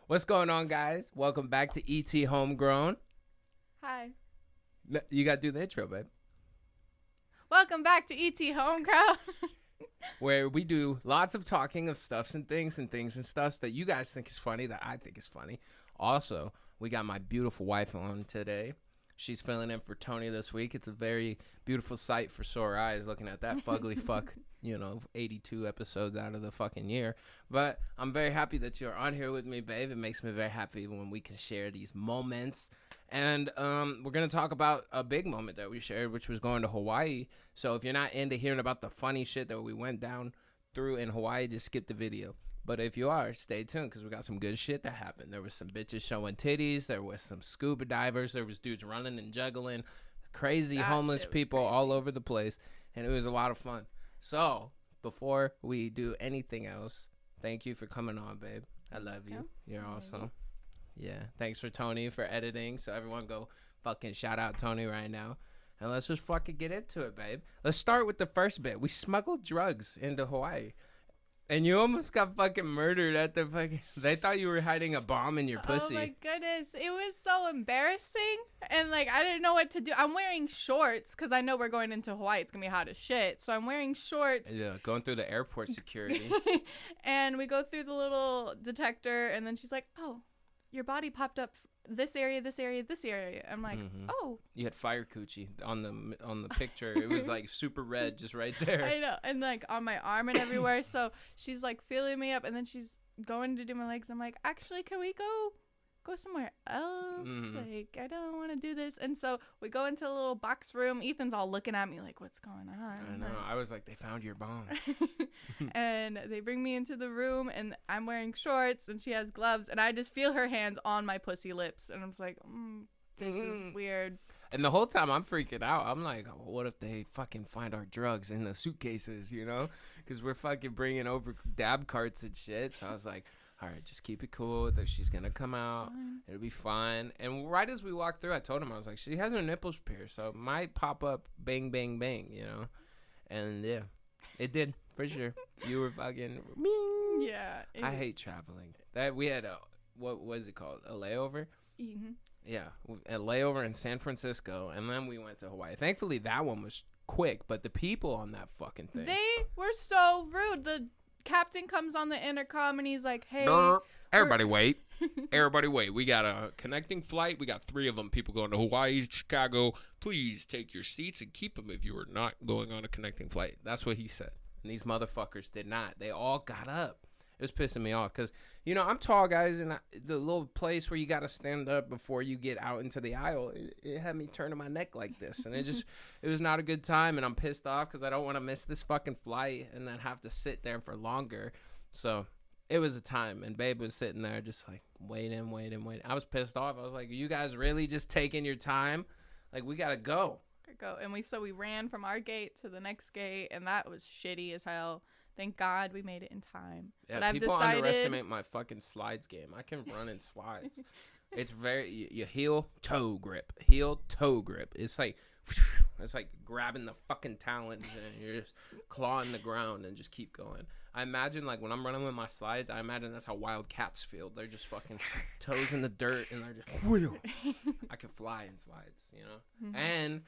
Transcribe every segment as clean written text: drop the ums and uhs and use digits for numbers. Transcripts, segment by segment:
What's going on, guys? Welcome back to ET HomeGrown. Hi. You got to do the intro, babe. Welcome back to ET HomeGrown. Where we do lots of talking of stuffs and things and stuffs that you guys think is funny, that I think is funny. Also, we got my beautiful wife on today. She's filling in for Tony this week. It's a very beautiful sight for sore eyes looking at that fugly fuck, 82 episodes out of the fucking year. But I'm very happy that you're on here with me, babe. It makes me very happy when we can share these moments. And we're going to talk about a big moment that we shared, which was going to Hawaii. So if you're not into hearing about the funny shit that we went down through in Hawaii, just skip the video. But if you are, stay tuned because we got some good shit that happened. There was some bitches showing titties. There was some scuba divers. There was dudes running and juggling. Crazy homeless people all over the place. And it was a lot of fun. So before we do anything else, thank you for coming on, babe. I love you. You're awesome. Yeah. Thanks for Tony for editing. So everyone go fucking shout out Tony right now. And let's just fucking get into it, babe. Let's start with the first bit. We smuggled drugs into Hawaii. And you almost got fucking murdered at the fucking... They thought you were hiding a bomb in your pussy. Oh, my goodness. It was so embarrassing. And, I didn't know what to do. I'm wearing shorts because I know we're going into Hawaii. It's going to be hot as shit. So I'm wearing shorts. Yeah, going through the airport security. And we go through the little detector. And then she's like, oh, your body popped up this area, this area, this area. I'm like, oh. You had fire coochie on the picture. It was super red just right there. I know. And on my arm and everywhere. So she's feeling me up and then she's going to do my legs. I'm like, actually, can we go somewhere else? I don't want to do this. And so we go into a little box room. Ethan's all looking at me like, what's going on? I know. I was like, they found your bomb. And they bring me into the room and I'm wearing shorts and she has gloves and I just feel her hands on my pussy lips. And I'm just like, this is weird. And the whole time I'm freaking out. I'm like, what if they fucking find our drugs in the suitcases, Because we're fucking bringing over dab carts and shit. So I was like, all right, just keep it cool. That she's going to come out. It'll be fine. And right as we walked through, I told him, I was like, she has her nipples pierced. So it might pop up bang, bang, bang, And yeah, it did for sure. You were fucking. Yeah. I hate traveling. We had what was it called? A layover? Mm-hmm. Yeah, a layover in San Francisco, and then we went to Hawaii. Thankfully, that one was quick, but the people on that fucking thing. They were so rude. The captain comes on the intercom, and he's like, hey. Everybody wait. Everybody wait. We got a connecting flight. We got 3 of them. People going to Hawaii, Chicago. Please take your seats and keep them if you are not going on a connecting flight. That's what he said. And these motherfuckers did not. They all got up. It was pissing me off because, I'm tall, guys, and the little place where you got to stand up before you get out into the aisle, it had me turning my neck like this. And it was not a good time, and I'm pissed off because I don't want to miss this fucking flight and then have to sit there for longer. So it was a time, and babe was sitting there just waiting. I was pissed off. I was like, are you guys really just taking your time? We got to go. And we ran from our gate to the next gate, and that was shitty as hell. Thank God we made it in time. Yeah, but people underestimate my fucking slides game. I can run in slides. It's very you heel toe grip. It's like grabbing the fucking talons and you're just clawing the ground and just keep going. I imagine when I'm running with my slides, I imagine that's how wild cats feel. They're just fucking toes in the dirt and they're just wheel. I can fly in slides, Mm-hmm. And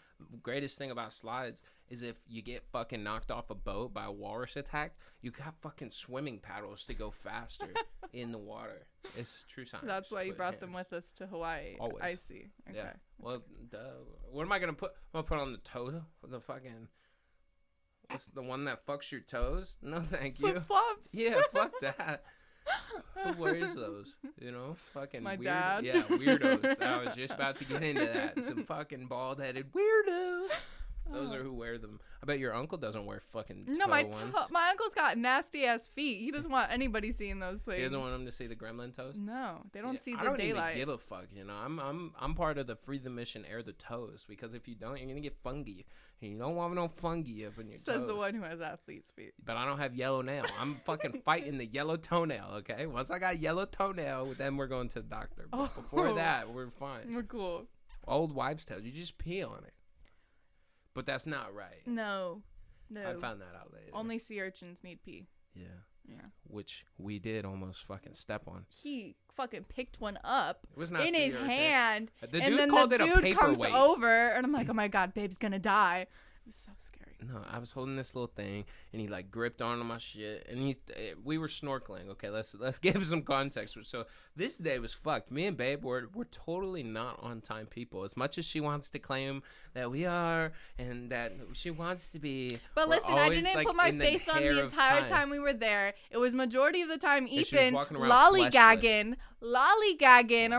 greatest thing about slides is if you get fucking knocked off a boat by a walrus attack, you got fucking swimming paddles to go faster in the water. It's true science. That's why you brought them with us to Hawaii. Always. I see. Okay. Yeah. Well, what am I gonna put? I'm gonna put on the toe. The fucking. What's the one that fucks your toes? No, thank you. Flip-flops? Yeah, fuck that. Who wears those? Fucking my weird. dad. Yeah, weirdos. I was just about to get into that. Some fucking bald-headed weirdos. Those are who wear them. I bet your uncle doesn't wear fucking toe my ones. My uncle's got nasty ass feet. He doesn't want anybody seeing those things. He doesn't want them to see the gremlin toes. No, they don't see the I don't daylight. even give a fuck. I'm part of the free the mission, air the toes, because if you don't, you're gonna get fungi. And you don't want no fungi up in your toes. Says the one who has athlete's feet. But I don't have yellow nail. I'm fucking fighting the yellow toenail. Okay, once I got yellow toenail, then we're going to the doctor. But before that, we're fine. We're cool. Old wives' tale. You just pee on it. But that's not right. No. I found that out later. Only sea urchins need pee. Yeah. Yeah. Which we did almost fucking step on. He fucking picked one up It was not in his hand. The and dude then called the it a dude comes paperweight. over, and I'm like, oh my God, babe's gonna die. It was so scary. No, I was holding this little thing, and he like gripped onto my shit, and we were snorkeling. Okay, let's give some context. So this day was fucked. Me and Babe we're totally not on time people. As much as she wants to claim that we are, and that she wants to be. But listen, I didn't put my face on the entire time we were there. It was majority of the time Ethan lollygagging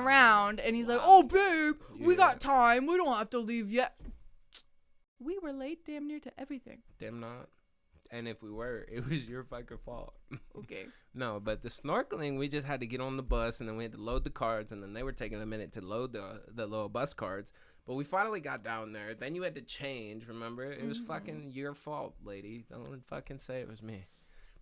around, and he's like, "Oh, babe, we got time. We don't have to leave yet." We were late damn near to everything. Damn not. And if we were, it was your fucking fault. Okay. No, but the snorkeling, we just had to get on the bus, and then we had to load the cards, and then they were taking a minute to load the little bus cards. But we finally got down there. Then you had to change, remember? It was fucking your fault, lady. Don't fucking say it was me.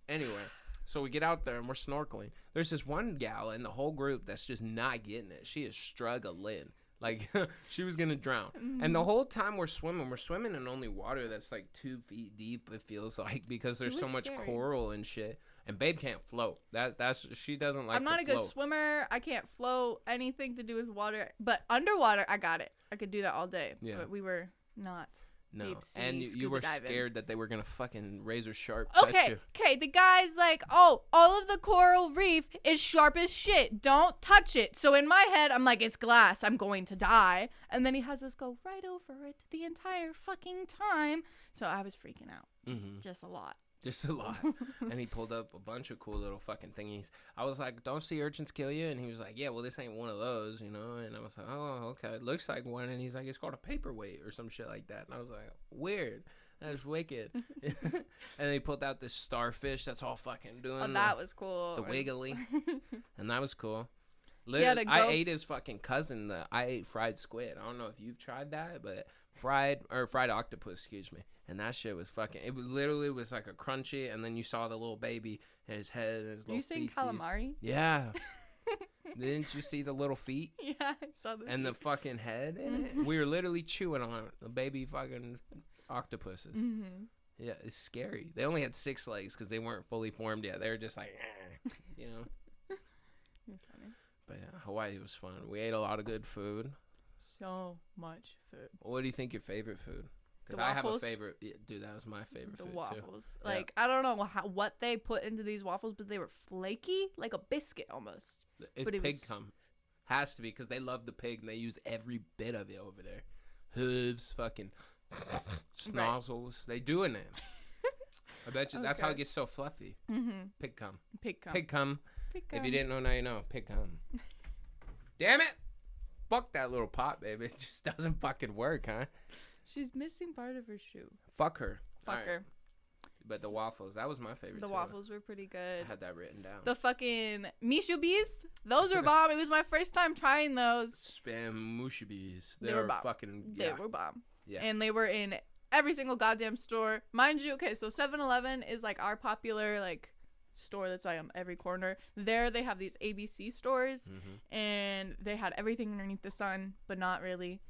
Anyway, so we get out there, and we're snorkeling. There's this one gal in the whole group that's just not getting it. She is struggling. Like, she was going to drown. And the whole time we're swimming in only water that's like 2 feet deep, it feels like, because there's so much coral and shit. And Babe can't float. She doesn't like to float. I'm not a good swimmer. I can't float, anything to do with water. But underwater, I got it. I could do that all day. Yeah. But we were not. No, deep sea, and you were scared that they were gonna fucking razor sharp. Okay, the guy's like, oh, all of the coral reef is sharp as shit. Don't touch it. So in my head, I'm like, it's glass. I'm going to die. And then he has us go right over it the entire fucking time. So I was freaking out. Just a lot. Just a lot. And he pulled up a bunch of cool little fucking thingies. I was like, don't sea urchins kill you? And he was like, yeah, well, this ain't one of those, you know? And I was like, oh, okay. It looks like one. And he's like, it's called a paperweight or some shit like that. And I was like, weird. That was wicked. And then he pulled out this starfish that's all fucking doing that was cool. The wiggly. And that was cool. Literally, I ate his fucking cousin. I ate fried squid. I don't know if you've tried that, but fried octopus, excuse me. And that shit was fucking. It was literally was like a crunchy, and then you saw the little baby and his head and his little feet. You saying calamari? Yeah. Didn't you see the little feet? Yeah, I saw the and the fucking head in it. We were literally chewing on it. The baby fucking octopuses. Yeah, it's scary. They only had 6 legs because they weren't fully formed yet. They were just like, you know. Funny. But yeah, Hawaii was fun. We ate a lot of good food. So much food. What do you think your favorite food? Because I have a favorite. Yeah, dude, that was my favorite food, waffles. Too. Like, I don't know what they put into these waffles, but they were flaky, like a biscuit almost. It's pig cum. Has to be, because they love the pig, and they use every bit of it over there. Hooves, fucking snozzles. They doing it. I bet you that's how it gets so fluffy. Pig cum. Pig cum. Pig cum. Pig cum. If you didn't know, now you know. Pig cum. Damn it. Fuck that little pot, baby. It just doesn't fucking work, huh? She's missing part of her shoe. Fuck her. Fuck her. But the waffles, that was my favorite. The waffles were pretty good. I had that written down. The fucking Mishubis, those were bomb. It was my first time trying those. Spam Mushibis. They were bomb. They were bomb. Yeah. And they were in every single goddamn store. Mind you, okay, so 7-Eleven is like our popular like store that's like on every corner. There they have these ABC stores, and they had everything underneath the sun, but not really.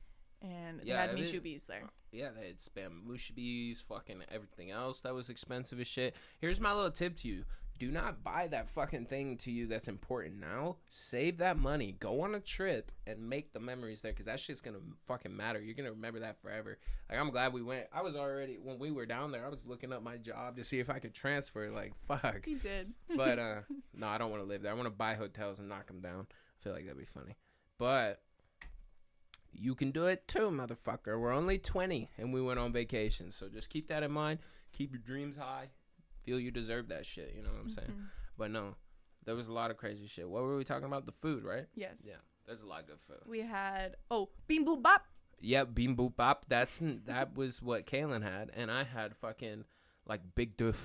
And they had Mishubis there. Yeah, they had spam Mushibis, fucking everything else that was expensive as shit. Here's my little tip to you. Do not buy that fucking thing to you that's important now. Save that money. Go on a trip and make the memories there, because that shit's going to fucking matter. You're going to remember that forever. Like, I'm glad we went. I was already, when we were down there, I was looking up my job to see if I could transfer. Like, fuck. You did. But, no, I don't want to live there. I want to buy hotels and knock them down. I feel like that'd be funny. But you can do it too, motherfucker. We're only 20 and we went on vacation. So just keep that in mind. Keep your dreams high. Feel you deserve that shit. You know what I'm saying? But no, there was a lot of crazy shit. What were we talking about? The food, right? Yes. Yeah. There's a lot of good food. We had, Bean Boop Bop. Yep, Bean Boop Bop. That was what Kaylin had. And I had fucking like Big Doof.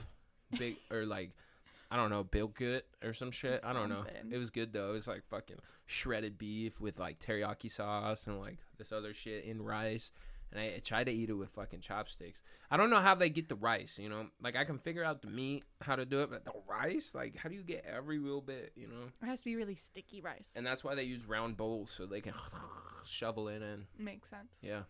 Or like, I don't know, Bilkut or some shit. I don't know. It was good though. It was like fucking shredded beef with like teriyaki sauce and like this other shit in rice. And I tried to eat it with fucking chopsticks. I don't know how they get the rice, you know? Like, I can figure out the meat, how to do it, but the rice? Like, how do you get every little bit, you know? It has to be really sticky rice. And that's why they use round bowls, so they can shovel it in. Makes sense. Yeah.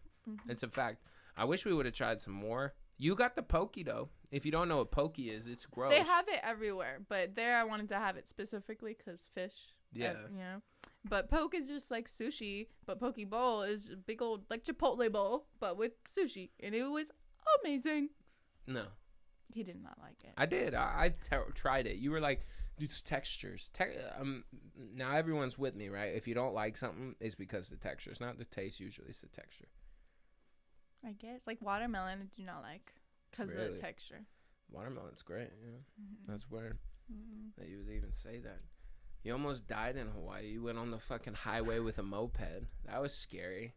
It's a fact. I wish we would have tried some more You got the pokey though. If you don't know what pokey is, it's gross. They have it everywhere, but there I wanted to have it specifically because fish. Yeah. You know. But poke is just like sushi, but poke bowl is a big old like Chipotle bowl, but with sushi, and it was amazing. No. He did not like it. I did. I tried it. You were like, it's textures. Now everyone's with me, right? If you don't like something, it's because the texture. It's not the taste usually. It's the texture. I guess. Like watermelon, I do not like because of the texture. Watermelon's great. Yeah. Mm-hmm. That's weird that you would even say that. You almost died in Hawaii. You went on the fucking highway with a moped. That was scary.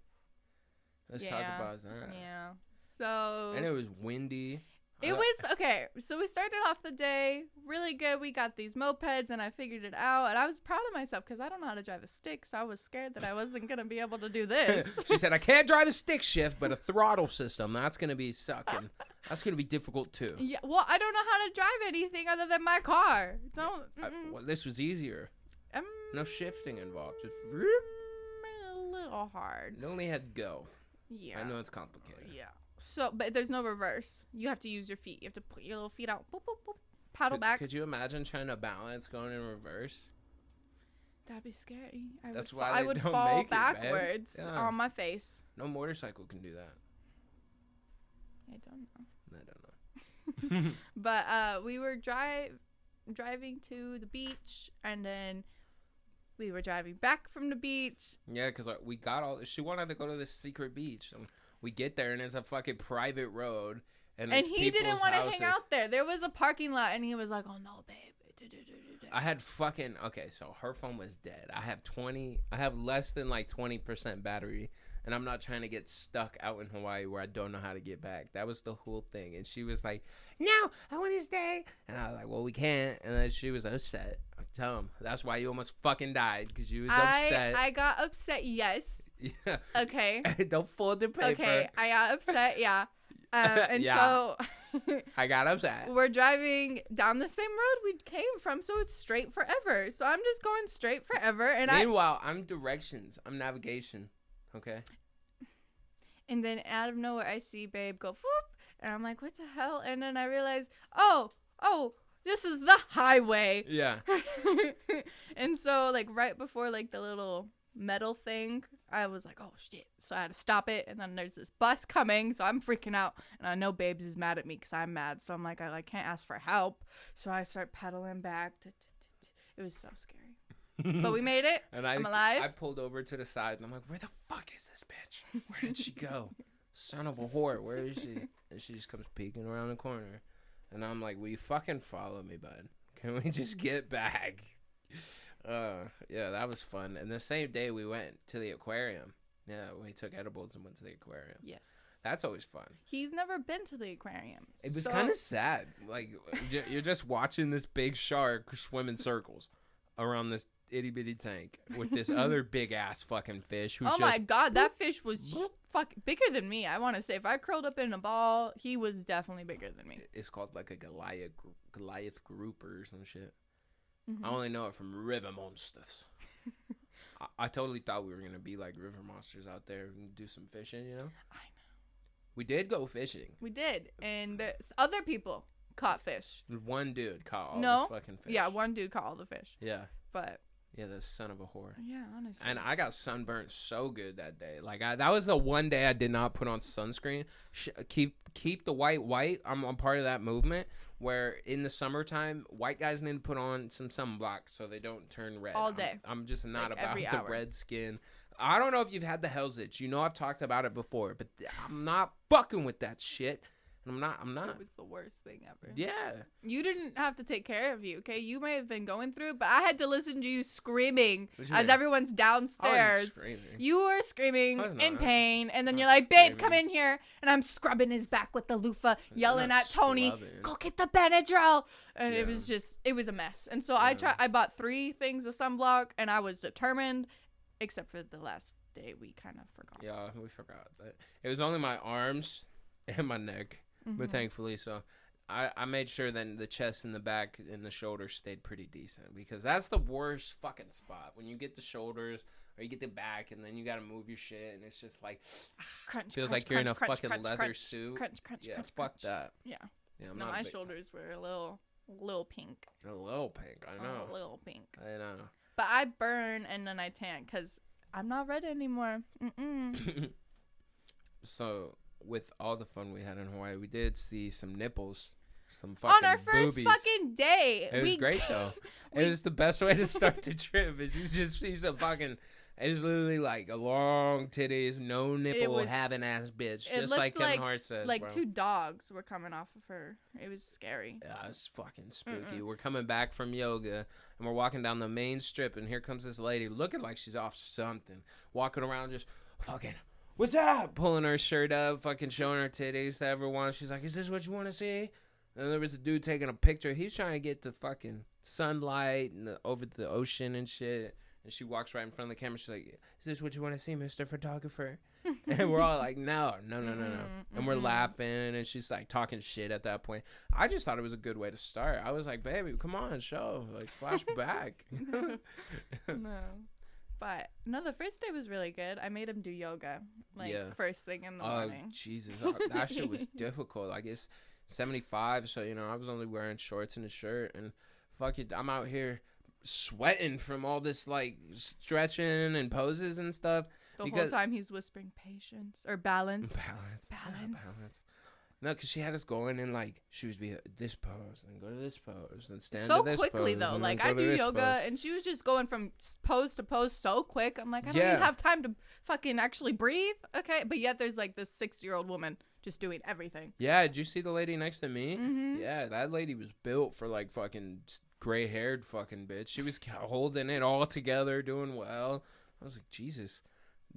Let's talk about that. Yeah. So. And it was windy. It was, okay, so we started off the day really good. We got these mopeds, and I figured it out, and I was proud of myself because I don't know how to drive a stick, so I was scared that I wasn't going to be able to do this. She said, I can't drive a stick shift, but a throttle system, that's going to be sucking. That's going to be difficult, too. Yeah, well, I don't know how to drive anything other than my car. Well, this was easier. No shifting involved. Just a little hard. It only had go. Yeah. I know it's complicated. Yeah. So, but there's no reverse. You have to use your feet. You have to put your little feet out. Boop, boop, boop. Paddle back. Could you imagine trying to balance going in reverse? That'd be scary. I would fall backwards on my face. No motorcycle can do that. I don't know. But we were driving to the beach, and then we were driving back from the beach. Yeah, because we got she wanted to go to this secret beach. We get there, and it's a fucking private road. And he didn't want to hang out there. There was a parking lot, and he was like, oh, no, babe. I had fucking... Okay, so her phone was dead. I have less than, like, 20% battery, and I'm not trying to get stuck out in Hawaii where I don't know how to get back. That was the whole thing. And she was like, no, I want to stay. And I was like, well, we can't. And then she was upset. Tell him. That's why you almost fucking died, because you was upset. I got upset, yes. Yeah. Okay. Don't fold the paper. Okay, I got upset, yeah. And so I got upset. We're driving down the same road we came from, so it's straight forever. So I'm just going straight forever. And meanwhile, I'm directions. I'm navigation. Okay. And then out of nowhere, I see Babe go, whoop, and I'm like, what the hell? And then I realize, oh, this is the highway. Yeah. And so, like, right before, like, the little metal thing, I was like, oh shit. So I had to stop it, and then there's this bus coming, so I'm freaking out, and I know Babes is mad at me because I'm mad, so I'm like, I can't ask for help, so I start pedaling back. It was so scary, but we made it. And I'm alive. I pulled over to the side, and I'm like, where the fuck is this bitch? Where did she go? Son of a whore, where is she? And she just comes peeking around the corner, and I'm like, will you fucking follow me, bud? Can we just get back? Yeah, that was fun. And the same day we went to the aquarium. Yeah, we took edibles and went to the aquarium. Yes. That's always fun. He's never been to the aquarium. It was kind of sad. Like, you're just watching this big shark swim in circles around this itty bitty tank with this other big ass fucking fish. Who's my God, that fish was bigger than me. I want to say, if I curled up in a ball, he was definitely bigger than me. It's called like a Goliath grouper or some shit. Mm-hmm. I only know it from River Monsters. I totally thought we were going to be like river monsters out there and do some fishing, you know? I know. We did go fishing. We did. And other people caught fish. One dude caught all the fucking fish. Yeah, one dude caught all the fish. Yeah. But... Yeah, the son of a whore. Yeah, honestly. And I got sunburnt so good that day. Like, that was the one day I did not put on sunscreen. Keep the white. I'm part of that movement where in the summertime, white guys need to put on some sunblock so they don't turn red. All day. I'm just not about the red skin. I don't know if you've had the hell's itch. You know I've talked about it before, but I'm not fucking with that shit. I'm not. It was the worst thing ever. Yeah. You didn't have to take care of you, okay? You may have been going through it, but I had to listen to you screaming as everyone's downstairs. You were screaming in pain, and then you're like, babe, come in here. And I'm scrubbing his back with the loofah, yelling at Tony, go get the Benadryl. And it was a mess. And so I bought 3 things of sunblock, and I was determined, except for the last day we kind of forgot. Yeah, we forgot that. It was only my arms and my neck. Mm-hmm. But thankfully, so I made sure that the chest and the back and the shoulders stayed pretty decent, because that's the worst fucking spot when you get the shoulders or you get the back and then you gotta move your shit and it's just like Crunch. feels crunch, like you're in a crunch, fucking crunch, leather crunch, suit. Crunch, crunch, Yeah, crunch, fuck crunch. that. Yeah. I'm No, not my a big- shoulders were a little pink. A little pink. I know. A little pink. I know. But I burn and then I tan because I'm not red anymore. So with all the fun we had in Hawaii, we did see some nipples. Some fucking On our first boobies. fucking day. It was great though. It was the best way to start the trip. Is you just see some fucking. It was literally like a long titties, no nipple, having ass bitch, It just looked like Kevin Hart said. like bro. 2 dogs were coming off of her. It was scary. Yeah, it's fucking spooky. We're coming back from yoga and we're walking down the main strip and here comes this lady looking like she's off something, walking around just fucking. What's that? Pulling her shirt up, fucking showing her titties to everyone. She's like, "Is this what you want to see?" And there was a dude taking a picture. He's trying to get the fucking sunlight and over the ocean and shit. And she walks right in front of the camera. She's like, "Is this what you want to see, Mr. Photographer?" And we're all like, no. And we're laughing. And she's like talking shit at that point. I just thought it was a good way to start. I was like, "Baby, come on, show. Like, flash back." No. But no, the first day was really good. I made him do yoga, like first thing in the morning. Oh, Jesus. That shit was difficult. Like, it's 75, so, you know, I was only wearing shorts and a shirt. And fuck it, I'm out here sweating from all this, like, stretching and poses and stuff. The whole time he's whispering patience or balance. Balance. No, because she had us going and, like, she was be this pose and go to this pose and stand so to this quickly, pose. though. Like, I do yoga, and she was just going from pose to pose so quick. I'm like, I don't even have time to fucking actually breathe. Okay. But yet there's, like, this 60-year-old woman just doing everything. Yeah. Did you see the lady next to me? Mm-hmm. Yeah. That lady was built for, like, fucking gray-haired fucking bitch. She was holding it all together, doing well. I was like, Jesus.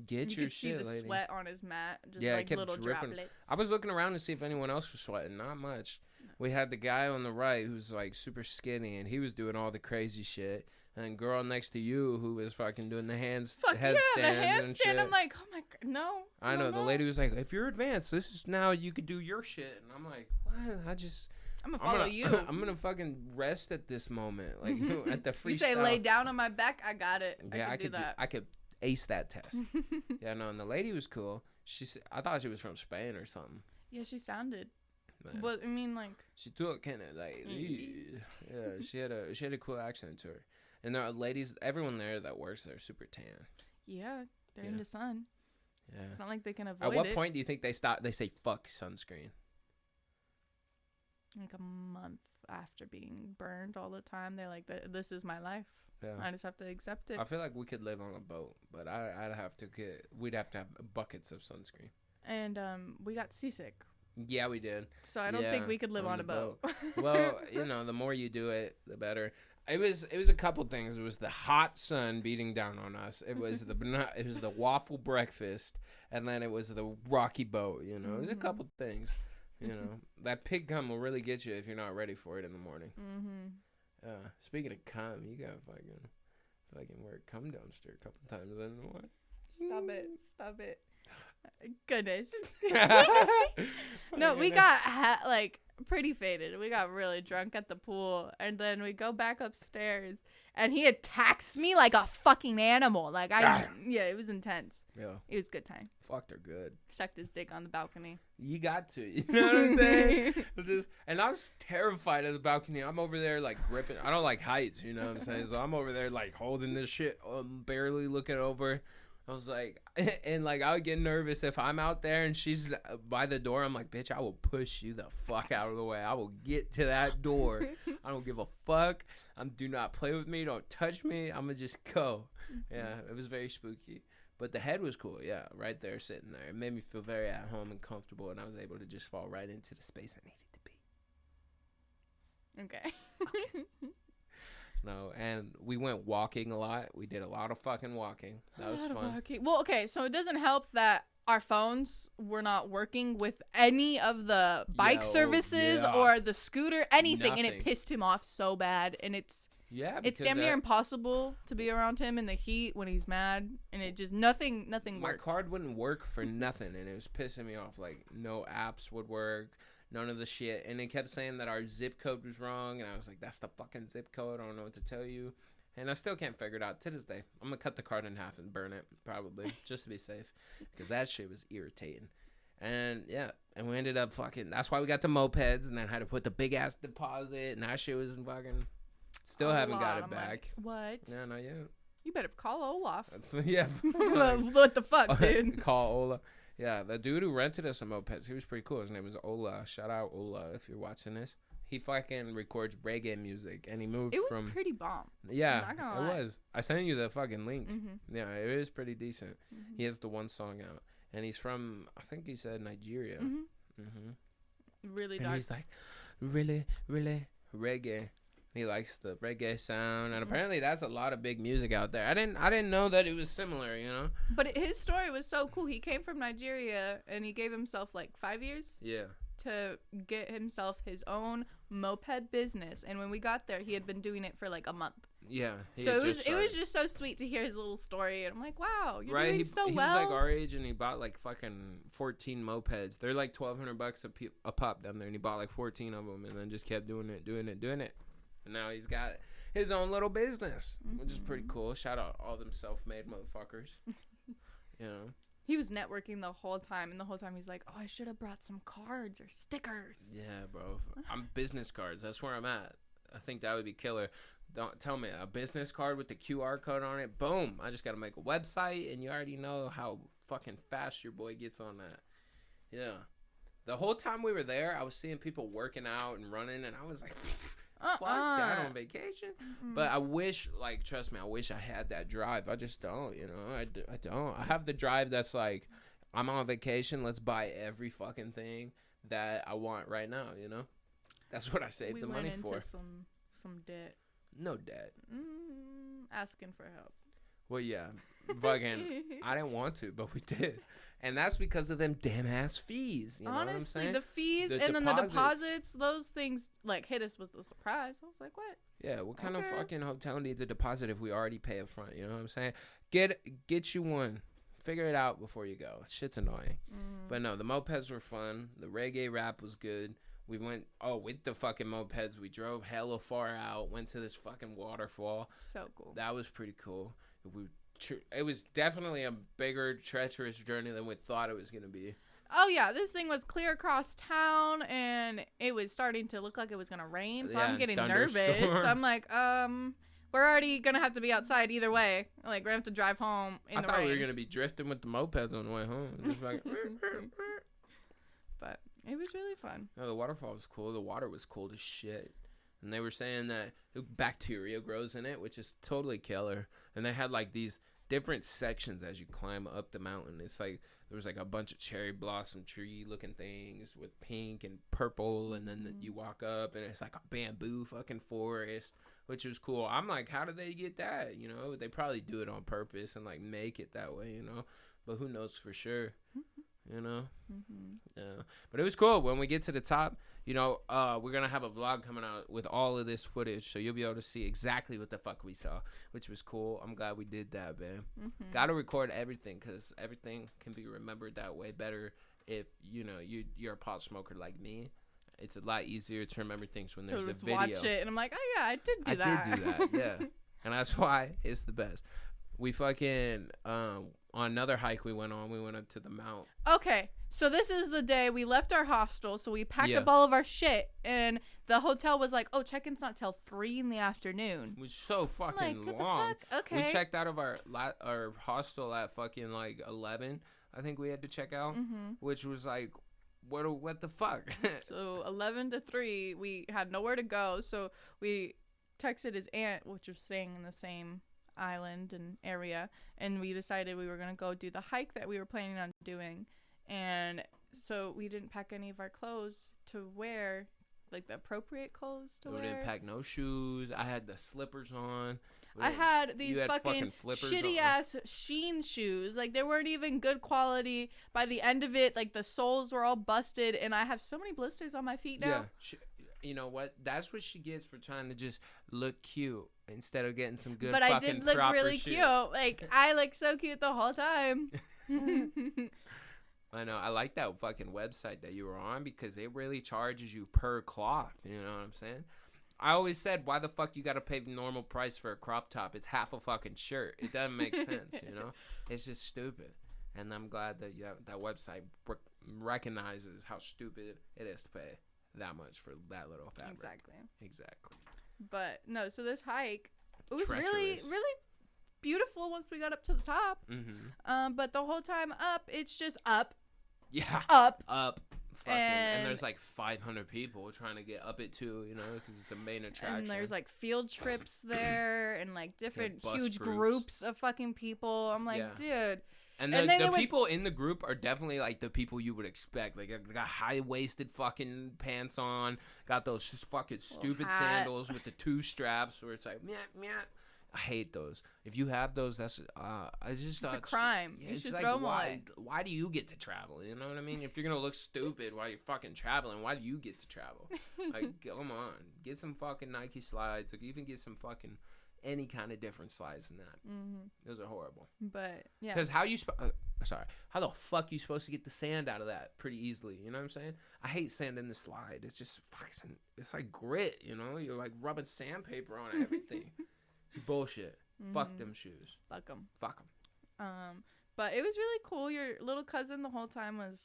Get your shit, lady. You could see the sweat on his mat, just yeah, like it kept little dripping. droplets. I was looking around to see if anyone else was sweating. Not much. We had the guy on the right who's like super skinny, and he was doing all the crazy shit. And girl next to you who was fucking doing the headstand the handstand. and shit. I'm like, oh my god, no. I know. The lady was like, if you're advanced, this is now you could do your shit. And I'm like, what? I'm gonna follow you. I'm gonna fucking rest at this moment, like at the freestyle. You say lay down on my back, I got it. Yeah, I could do that. I could ace that test. Yeah, no, and the lady was cool. I thought she was from Spain or something. Yeah, she sounded. Man. But I mean, like, she took kind of like, yeah, she had a cool accent to her. And there are ladies, everyone there that works there, super tan. Yeah, they're in the sun. Yeah, it's not like they can avoid it. At what point do you think they stop? They say fuck sunscreen. Like a month after being burned all the time, they're like, "This is my life." Yeah. I just have to accept it. I feel like we could live on a boat, but we'd have to have buckets of sunscreen. And we got seasick. Yeah, we did. So I don't think we could live on a boat. Well, you know, the more you do it, the better. It was a couple things. It was the hot sun beating down on us. It was the waffle breakfast, and then it was the rocky boat. You know, it was a couple things. You know, that pig cum will really get you if you're not ready for it in the morning. Speaking of cum, you got fucking wear a cum dumpster a couple times in the morning. Stop it. Goodness. No, we got pretty faded. We got really drunk at the pool, and then we go back upstairs, and he attacks me like a fucking animal. Like it was intense. Yeah, it was a good time. Fucked her good. Sucked his dick on the balcony. You got to, you know what I'm saying? And I was terrified of the balcony. I'm over there like gripping. I don't like heights, you know what I'm saying? So I'm over there like holding this shit, barely looking over. I was like, and like I would get nervous if I'm out there and she's by the door. I'm like, bitch, I will push you the fuck out of the way. I will get to that door. I don't give a fuck. Do not play with me. Don't touch me. I'm gonna just go. Yeah, it was very spooky. But the head was cool. Yeah, right there, sitting there. It made me feel very at home and comfortable, and I was able to just fall right into the space I needed to be. Okay. No, and we went walking a lot. We did a lot of fucking walking. That was fun. Well, okay, so it doesn't help that our phones were not working with any of the bike services or the scooter, anything. Nothing. And it pissed him off so bad. And it's damn near impossible to be around him in the heat when he's mad. And it just, nothing worked. My card wouldn't work for nothing, and it was pissing me off. Like, no apps would work. none of the shit. And they kept saying that our zip code was wrong. And I was like, that's the fucking zip code. I don't know what to tell you. And I still can't figure it out to this day. I'm going to cut the card in half and burn it, probably, just to be safe. Because that shit was irritating. And, yeah. And we ended up fucking... That's why we got the mopeds. And then had to put the big-ass deposit. And that shit was fucking... Still haven't got it back. Like, what? Yeah, not yet. You better call Olaf. Yeah. What the fuck, dude? Call Ola. Yeah, the dude who rented us some mopeds, he was pretty cool. His name was Ola. Shout out Ola if you're watching this. He fucking records reggae music, and he moved from... It was pretty bomb. Yeah, it was. I sent you the fucking link. Mm-hmm. Yeah, it is pretty decent. Mm-hmm. He has the one song out, and he's from, I think he said Nigeria. Really dark. And he's like, really, really reggae. He likes the reggae sound, and apparently that's a lot of big music out there. I didn't know that it was similar, you know. But his story was so cool. He came from Nigeria, and he gave himself like 5 years. Yeah. To get himself his own moped business, and when we got there, he had been doing it for like a month. Yeah. So it was just so sweet to hear his little story, and I'm like, wow, you're doing so well. He was like our age, and he bought like fucking 14 mopeds. They're like $1,200 a pop down there, and he bought like 14 of them, and then just kept doing it. And now he's got his own little business, which is pretty cool. Shout out all them self-made motherfuckers. You know. He was networking the whole time, and the whole time he's like, oh, I should have brought some cards or stickers. Yeah, bro. I'm business cards. That's where I'm at. I think that would be killer. Don't tell me a business card with the QR code on it. Boom. I just got to make a website, and you already know how fucking fast your boy gets on that. Yeah. The whole time we were there, I was seeing people working out and running, and I was like... Fuck that on vacation. But I wish, like, trust me, I wish I had that drive. I just don't, you know. I don't. I have the drive that's like, I'm on vacation. Let's buy every fucking thing that I want right now, you know. That's what I saved the money for. We went into some debt. No debt. Asking for help. Well, yeah. Fucking, I didn't want to, but we did. And that's because of them damn ass fees. You know what I'm saying? The fees then the deposits, those things like hit us with a surprise. I was like, what? Yeah, what kind of fucking hotel needs a deposit if we already pay up front? You know what I'm saying? Get you one. Figure it out before you go. Shit's annoying. But no, the mopeds were fun. The reggae rap was good. We went, with the fucking mopeds, we drove hella far out, went to this fucking waterfall. So cool. That was pretty cool. It was definitely a bigger, treacherous journey than we thought it was going to be. Oh, yeah. This thing was clear across town, and it was starting to look like it was going to rain, so I'm getting nervous. So I'm like, we're already going to have to be outside either way. Like, we're going to have to drive home in the rain. I thought we were going to be drifting with the mopeds on the way home. Just like, but it was really fun. No, the waterfall was cool. The water was cold as shit. And they were saying that bacteria grows in it, which is totally killer. And they had, like, these different sections as you climb up the mountain. It's like there was like a bunch of cherry blossom tree looking things with pink and purple, and then you walk up and it's like a bamboo fucking forest, which was cool. I'm like, how did they get that? You know, they probably do it on purpose and like make it that way, you know, but who knows for sure. You know? Yeah. But it was cool. When we get to the top, you know, we're going to have a vlog coming out with all of this footage. So you'll be able to see exactly what the fuck we saw, which was cool. I'm glad we did that, man. Got to record everything because everything can be remembered that way better if, you know, you're a pot smoker like me. It's a lot easier to remember things when there's a video. Watch it and I'm like, oh, yeah, I did do that. I did do that, yeah. And that's why it's the best. We fucking... on another hike we went up to the mount. Okay, so this is the day we left our hostel, so we packed up all of our shit, and the hotel was like, oh, check-in's not till 3 in the afternoon. It was so fucking what long. The fuck? Okay. We checked out of our hostel at fucking like 11. I think we had to check out, which was like, what the fuck? So 11 to 3, we had nowhere to go, so we texted his aunt, which was staying in the same island and area, and we decided we were going to go do the hike that we were planning on doing. And so we didn't pack any of our clothes to wear, like the appropriate clothes to wear. We didn't pack no shoes. I had the slippers on. I had these fucking shitty ass Sheen shoes. Like, they weren't even good quality. By the end of it, like, the soles were all busted, and I have so many blisters on my feet now. Yeah. You know what? That's what she gets for trying to just look cute instead of getting some good but fucking I did look really shit. cute. Like, I looked so cute the whole time. I know. I like that fucking website that you were on because it really charges you per cloth. You know what I'm saying? I always said, why the fuck you got to pay the normal price for a crop top? It's half a fucking shirt. It doesn't make sense, you know? It's just stupid. And I'm glad that that website recognizes how stupid it is to pay that much for that little fabric. Exactly. But no, so this hike, it was Treacherous. really beautiful once we got up to the top. But the whole time up, it's just up. Yeah. Up. Fucking, and there's like 500 people trying to get up it too, you know, because it's a main attraction. And there's like field trips there and like different huge groups. groups of fucking people. I'm like, dude. And the people in the group are definitely like the people you would expect. Like, got high-waisted fucking pants on, got those fucking stupid sandals with the 2 straps where it's like, meow, meow. I hate those. If you have those, that's it's a crime. Yeah, you should like, throw them away. Why do you get to travel? You know what I mean? If you're gonna look stupid while you're fucking traveling, why do you get to travel? Like, come on, get some fucking Nike slides. Like, even get some fucking any kind of different slides than that. Those are horrible. But yeah, because how the fuck you supposed to get the sand out of that pretty easily? You know what I'm saying? I hate sand in the slide. It's just fucking. It's like grit. You know, you're like rubbing sandpaper on everything. Bullshit. Fuck them shoes. Fuck them. But it was really cool. Your little cousin the whole time was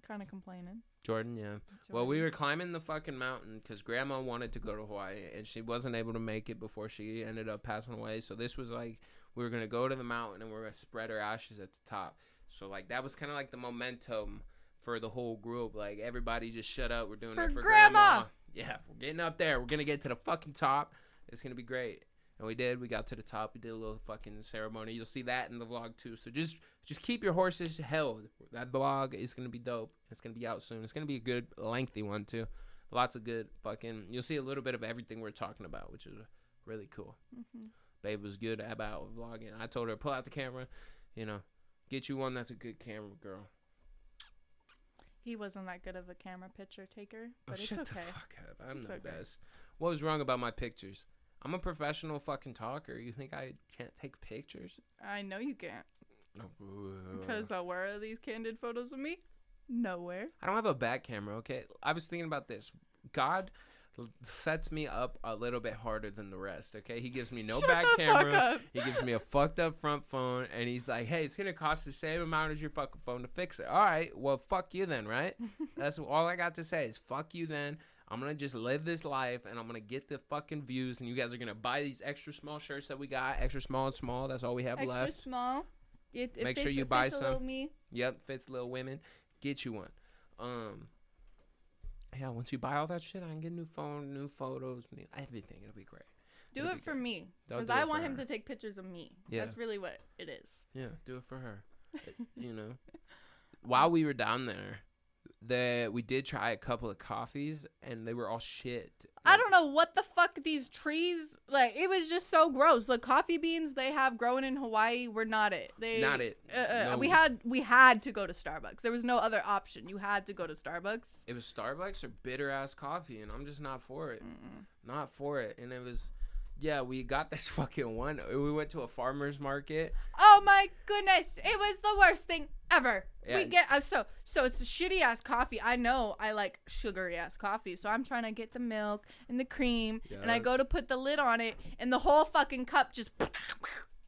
kind of complaining. Jordan. Well, we were climbing the fucking mountain because Grandma wanted to go to Hawaii and she wasn't able to make it before she ended up passing away. So this was like we were gonna go to the mountain and we are gonna spread her ashes at the top. So like that was kind of like the momentum for the whole group. Like everybody just shut up. We're doing it for Grandma. Yeah, we're getting up there. We're gonna get to the fucking top. It's gonna be great. And we did. We got to the top. We did a little fucking ceremony. You'll see that in the vlog too. So just keep your horses held. That vlog is going to be dope. It's going to be out soon. It's going to be a good, lengthy one too. Lots of good fucking... You'll see a little bit of everything we're talking about, which is really cool. Babe was good about vlogging. I told her, pull out the camera. You know, get you one that's a good camera, girl. He wasn't that good of a camera picture taker, but it's shut okay. The fuck up. I'm the best. What was wrong about my pictures? I'm a professional fucking talker. You think I can't take pictures? I know you can't. Because where are these candid photos of me? Nowhere. I don't have a back camera, okay? I was thinking about this. God sets me up a little bit harder than the rest, okay? He gives me no back camera. He gives me a fucked up front phone, and he's like, hey, it's going to cost the same amount as your fucking phone to fix it. All right, well, fuck you then, right? That's all I got to say is fuck you then. I'm going to just live this life, and I'm going to get the fucking views, and you guys are going to buy these extra small shirts that we got. Extra small and small. That's all we have left. Extra small. It Make fits, sure you buy some. Little me. Yep, fits little women. Get you one. Yeah, once you buy all that shit, I can get a new phone, new photos, everything. It'll be great. Do it for me. Because I want him to take pictures of me. Yeah. That's really what it is. Yeah, do it for her. You know. While we were down there, we did try a couple of coffees and they were all shit. I don't know what the fuck these trees, like, it was just so gross. The coffee beans they have growing in Hawaii were not it. Not it. No. We had to go to Starbucks. There was no other option. You had to go to Starbucks. It was Starbucks or bitter ass coffee, and I'm just not for it. Not for it. And it was, yeah, we got this fucking one. We went to a farmer's market. Oh my goodness. It was the worst thing ever. Yeah. We get so it's a shitty ass coffee. I know I like sugary ass coffee, so I'm trying to get the milk and the cream, and I go to put the lid on it, and the whole fucking cup just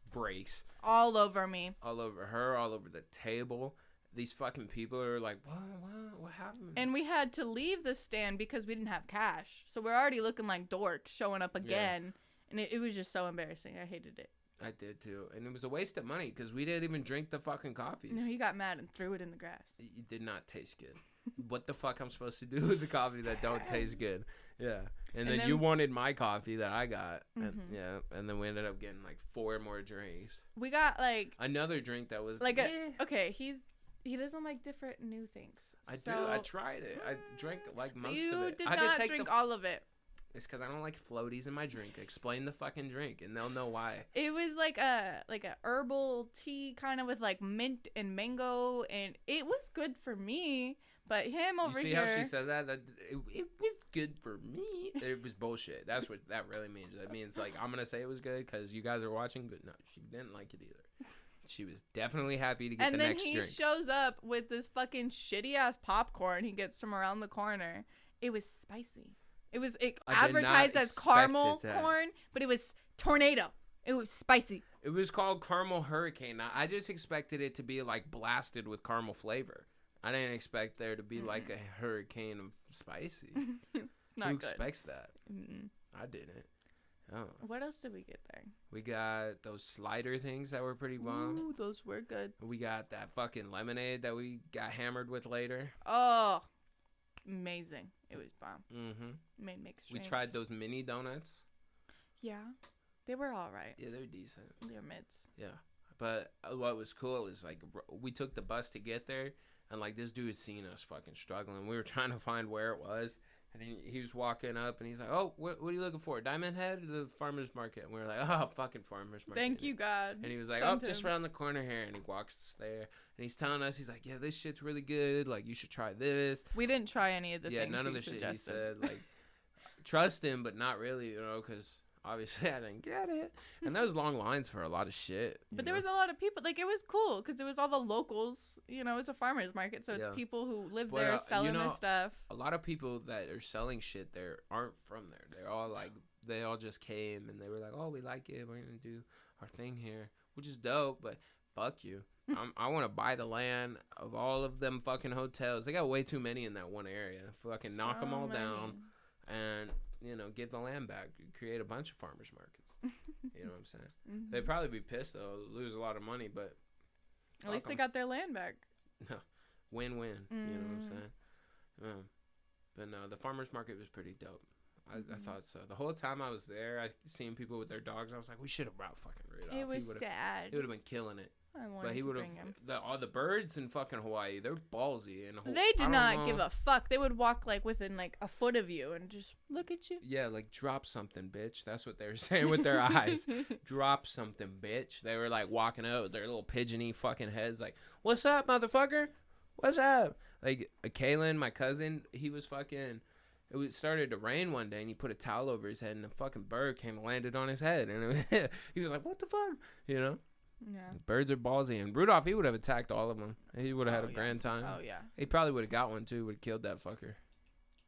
breaks all over me, all over her, all over the table. These fucking people are like, what happened? And we had to leave the stand because we didn't have cash, so we're already looking like dorks showing up again, and it was just so embarrassing. I hated it. I did too, and it was a waste of money because we didn't even drink the fucking coffees. No, he got mad and threw it in the grass. It did not taste good. What the fuck I'm supposed to do with the coffee that don't taste good? Yeah, and then you wanted my coffee that I got, and then we ended up getting like 4 more drinks. We got like another drink that was like okay. He doesn't like different new things. I do. I tried it. I drank like most of it. You did not drink all of it. It's because I don't like floaties in my drink. Explain the fucking drink, and they'll know why. It was like a herbal tea, kind of with like mint and mango, and it was good for me. But him over here. You see how she said that? It was good for me. It was bullshit. That's what that really means. That means like I'm gonna say it was good because you guys are watching, but no, she didn't like it either. She was definitely happy to get and the then next he drink. shows up with this fucking shitty ass popcorn he gets from around the corner. It was spicy. It advertised as caramel corn, but it was tornado. It was spicy. It was called Caramel Hurricane. I just expected it to be like blasted with caramel flavor. I didn't expect there to be like a hurricane of spicy. It's not Who good. expects that? Mm-mm. I didn't. Oh. What else did we get there? We got those slider things that were pretty bomb. Ooh, those were good. We got that fucking lemonade that we got hammered with later. Oh, amazing. It was bomb. Mm-hmm. Made mixed We drinks. tried those mini donuts. Yeah. They were all right. Yeah, they're decent. They're mids. Yeah. But what was cool is, like, we took the bus to get there, and, like, this dude had seen us fucking struggling. We were trying to find where it was, and he was walking up, and he's like, oh, what are you looking for? Diamond Head or the farmer's market? And we were like, oh, fucking farmer's market. Thank you, God. And he was like, Sent just him. around the corner here. And he walks there, and he's telling us, he's like, yeah, this shit's really good. Like, you should try this. We didn't try any of the Yeah, things none of he the shit he suggested. said. Like, trust him, but not really, because obviously I didn't get it. And there was long lines for a lot of shit. But there was a lot of people. Like, it was cool because it was all the locals. You know, it was a farmer's market. So it's Yeah. people who live But, there selling their stuff. A lot of people that are selling shit there aren't from there. They're all like, they all just came and they were like, oh, we like it. We're going to do our thing here, which is dope, but fuck you. I want to buy the land of all of them fucking hotels. They got way too many in that one area. Fucking knock them all down and, give the land back. Create a bunch of farmers markets. You know what I'm saying? Mm-hmm. They'd probably be pissed, though. Lose a lot of money, but At least they got their land back. no, win-win. You know what I'm saying? But no, the farmer's market was pretty dope. I thought so. The whole time I was there, I seen people with their dogs. I was like, we should have brought fucking Rudolph. It was sad. He would have been killing it. I wanted But he to would have. bring him. All the birds in fucking Hawaii, they're ballsy. And They did not give a fuck. They would walk like within like a foot of you and just look at you. Yeah, like drop something, bitch. That's what they were saying with their eyes. Drop something, bitch. They were like walking out with their little pigeony fucking heads, like, "What's up, motherfucker? What's up?" Like Kalen, my cousin, he was fucking. Started to rain one day, and he put a towel over his head, and a fucking bird came and landed on his head, and he was like, "What the fuck?" You know? Yeah. Birds are ballsy, and Rudolph, he would have attacked all of them. He would have had a grand time. Oh yeah. He probably would have got one too. Would have killed that fucker.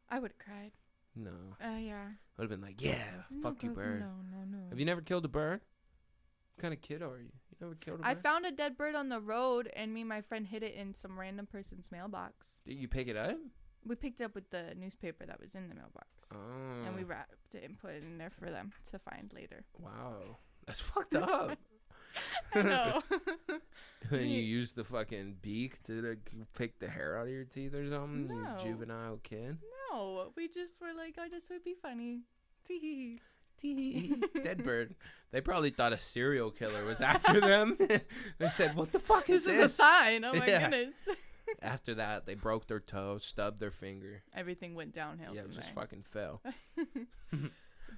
I would have cried. No. Yeah. Would have been like, yeah, fuck you, bird. No. Have you never killed a bird? What kind of kid are you? You never killed a bird? I found a dead bird on the road, and me and my friend hid it in some random person's mailbox. Did you pick it up? We picked it up with the newspaper that was in the mailbox. Oh. And we wrapped it and put it in there for them to find later. Wow. That's fucked up. I know. Then you use the fucking beak to pick the hair out of your teeth or something? No. You juvenile kid? No, we just were like, oh, this would be funny. Tee. Dead bird. They probably thought a serial killer was after them. They said, what the fuck is This is a sign. Oh my Yeah. goodness. After that, they broke their toe, stubbed their finger. Everything went downhill. Yeah, from it just there. fucking fell.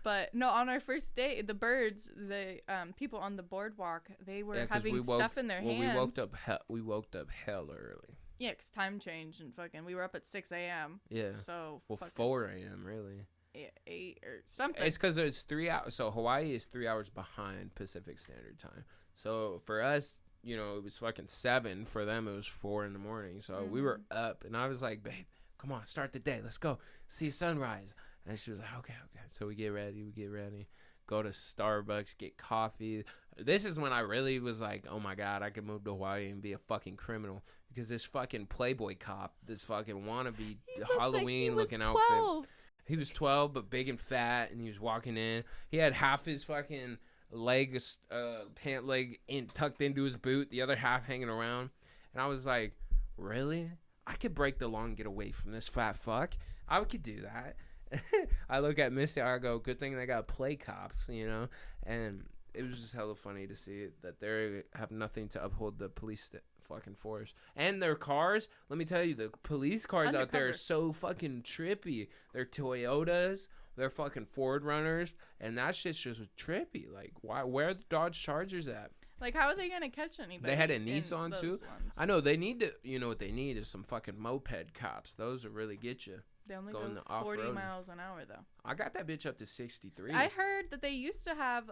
But no, on our first date, the birds, the people on the boardwalk, they were 'cause having stuff in their hands. We woke up hell early. Yeah, 'cause time changed and fucking, we were up at 6 a.m. Yeah. So Well, fucking 4 a.m. really. 8 or something. It's because it's 3 hours. So Hawaii is 3 hours behind Pacific Standard Time. So for us, it was fucking 7. For them, it was 4 in the morning. So we were up, and I was like, babe, come on, start the day. Let's go see sunrise. And she was like, okay. So we get ready. Go to Starbucks, get coffee. This is when I really was like, oh my God, I could move to Hawaii and be a fucking criminal. Because this fucking Playboy cop, this fucking wannabe Halloween looking outfit. He was 12, but big and fat, and he was walking in. He had half his fucking pant leg tucked into his boot, the other half hanging around. And I was like, really? I could break the law and get away from this fat fuck. I could do that. I look at Misty, I go, good thing they got play cops, And it was just hella funny to see that they have nothing to uphold the police fucking force. And their cars, let me tell you, the police cars out there are so fucking trippy. They're Toyotas, they're fucking Ford Runners, and that shit's just trippy. Like, where are the Dodge Chargers at? Like, how are they gonna catch anybody? They had a Nissan too. Ones? I know they need to. You know what they need is some fucking moped cops. Those will really get you. They only going go to 40 off-road. miles an hour though. I got that bitch up to 63. I heard that they used to have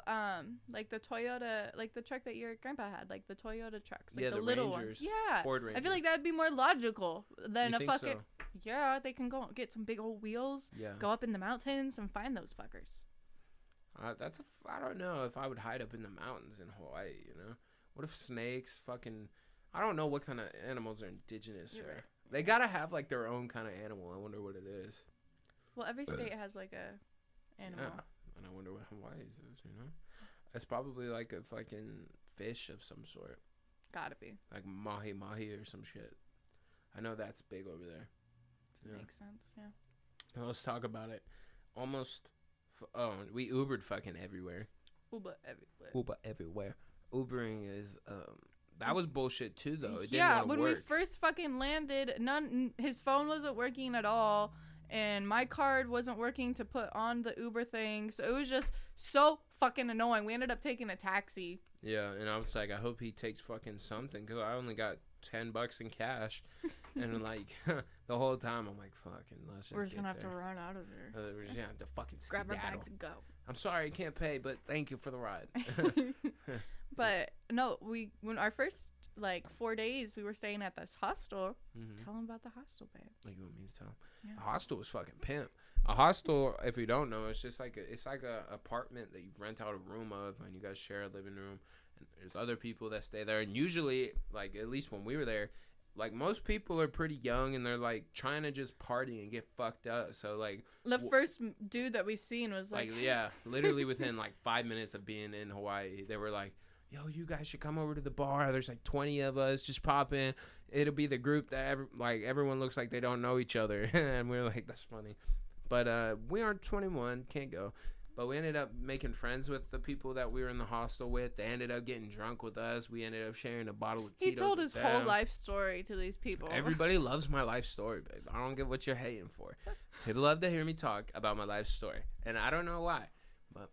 like the Toyota, like the truck that your grandpa had, like the Toyota trucks, like Yeah, the the little Rangers. ones. Yeah, Ford I Ranger. feel like that'd be more logical than You a think fucking. so? Yeah, they can go get some big old wheels, Yeah. go up in the mountains and find those fuckers. I don't know if I would hide up in the mountains in Hawaii, you know? What if snakes fucking... I don't know what kind of animals are indigenous You're there. right. They gotta have, like, their own kind of animal. I wonder what it is. Well, every state has like a animal. Yeah. And I wonder what Hawaii's is, you know? It's probably like a fucking fish of some sort. Gotta be. Like mahi or some shit. I know that's big over there. Yeah. Makes sense, yeah. Now let's talk about it. We Ubered fucking everywhere. Uber everywhere. Uber everywhere. Ubering is that was bullshit too though. It Yeah, didn't when work. we first fucking landed, his phone wasn't working at all, and my card wasn't working to put on the Uber thing, so it was just so fucking annoying. We ended up taking a taxi. Yeah, and I was like, I hope he takes fucking something because I only got $10 in cash, and like the whole time I'm like, fucking, let's just We're just get gonna have to there. run out of there. We're just gonna have to fucking Grab our skedaddle. bags and go. I'm sorry I can't pay, but thank you for the ride. But no, when our first like 4 days we were staying at this hostel. Mm-hmm. Tell him about the hostel, babe. Like you want me to tell him? Yeah. A hostel was fucking pimp. A hostel, if you don't know, it's just like a apartment that you rent out a room of, and you guys share a living room. And there's other people that stay there, and usually, like at least when we were there, like most people are pretty young and they're like trying to just party and get fucked up. So like The first dude that we seen was like yeah, literally within like 5 minutes of being in Hawaii, they were like, yo, you guys should come over to the bar. There's like 20 of us. Just pop in. It'll be the group that everyone looks like they don't know each other. And we were like, that's funny. But we aren't 21. Can't go. But we ended up making friends with the people that we were in the hostel with. They ended up getting drunk with us. We ended up sharing a bottle of Tito's. he told with his whole them. life story to these people. Everybody loves my life story, babe. I don't get what you're hating for. People love to hear me talk about my life story. And I don't know why. But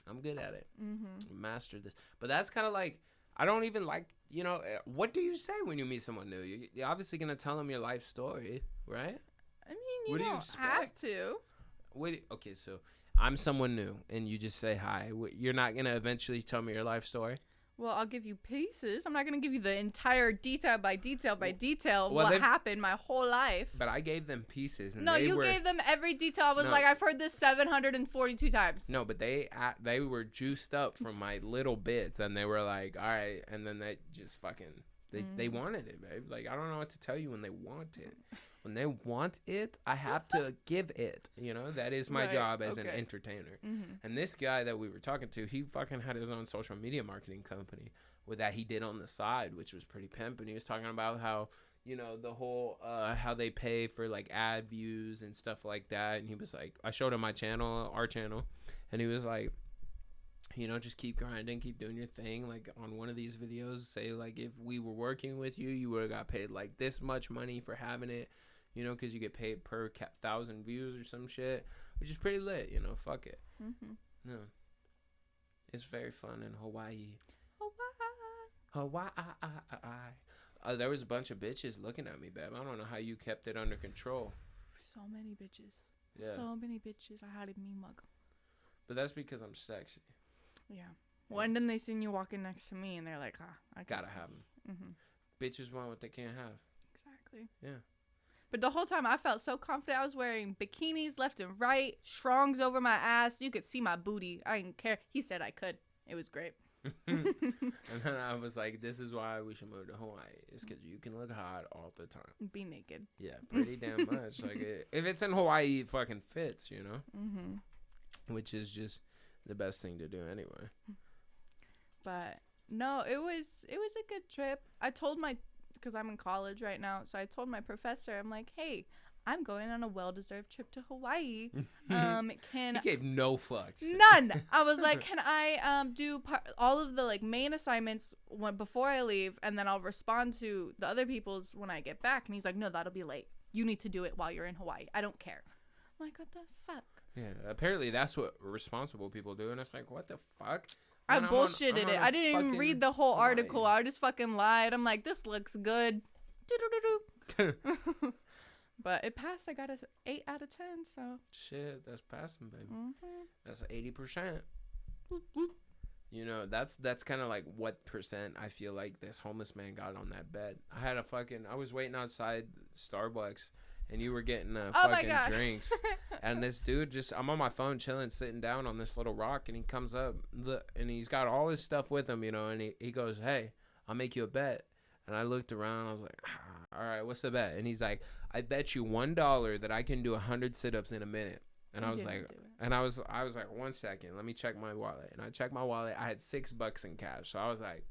I'm good at it. Mm-hmm. Mastered this. But that's kind of like, I don't even like, you know, what do you say when you meet someone new? You're obviously going to tell them your life story, right? I mean, What do you don't expect? have to. Okay, so I'm someone new and you just say hi. You're not going to eventually tell me your life story? Well, I'll give you pieces. I'm not going to give you the entire detail by detail of Well, what happened my whole life. But I gave them pieces. And No, you gave them every detail. I was No. like, I've heard this 742 times. No, but they were juiced up from my little bits, and they were like, all right, and then they just fucking, they wanted it, babe. Like, I don't know what to tell you when they want it. When they want it, I have to give it, you know? That is my Right, job as an okay. entertainer. Mm-hmm. And this guy that we were talking to, he fucking had his own social media marketing company with that he did on the side, which was pretty pimp. And he was talking about how, you know, the whole, how they pay for, like, ad views and stuff like that. And he was like, I showed him my channel, our channel, and he was like, you know, just keep grinding, keep doing your thing. Like, on one of these videos, say, like, if we were working with you, you would have got paid, like, this much money for having it, you know, because you get paid per 1,000 views or some shit, which is pretty lit, you know, fuck it. Mm-hmm. No. It's very fun in Hawaii. Hawaii. Hawaii. There was a bunch of bitches looking at me, babe. I don't know how you kept it under control. So many bitches. Yeah. So many bitches. I had a me mug. But that's because I'm sexy. Yeah. When did they seen you walking next to me and they're like, I Gotta have them. Mm-hmm. Bitches want what they can't have. Exactly. Yeah. But the whole time I felt so confident. I was wearing bikinis left and right, strongs over my ass. You could see my booty. I didn't care. He said I could. It was great. And then I was like, this is why we should move to Hawaii. It's because you can look hot all the time. Be naked. Yeah, pretty damn much. Like, if it's in Hawaii, it fucking fits, you know? Mm-hmm. Which is just the best thing to do anyway. But no, it was a good trip. I told because I'm in college right now, so I told my professor, I'm like, hey, I'm going on a well-deserved trip to Hawaii. He gave no fucks. None. I was like, can I do all of the like main assignments before I leave, and then I'll respond to the other people's when I get back? And he's like, no, that'll be late. You need to do it while you're in Hawaii. I don't care. I'm like, what the fuck? Yeah, apparently that's what responsible people do, and it's like, what the fuck? I And bullshitted I'm on it. a I didn't even fucking read the whole Hawaii. article. I just fucking lied. I'm like, this looks good. But it passed. I got a 8 out of 10. So Shit, that's passing, baby. mm-hmm. That's 80%. You know, that's kind of like what percent I feel like this homeless man got on that bed. I was waiting outside Starbucks, and you were getting fucking drinks. And this dude I'm on my phone chilling, sitting down on this little rock, and he comes up, and he's got all his stuff with him, you know, and he goes, "Hey, I'll make you a bet." And I looked around, I was like, all right, what's the bet? And he's like, I bet you $1 that I can do 100 sit-ups in a minute. And I was like, I was like, 1 second, let me check my wallet. And I checked my wallet. I had $6 in cash. So I was like,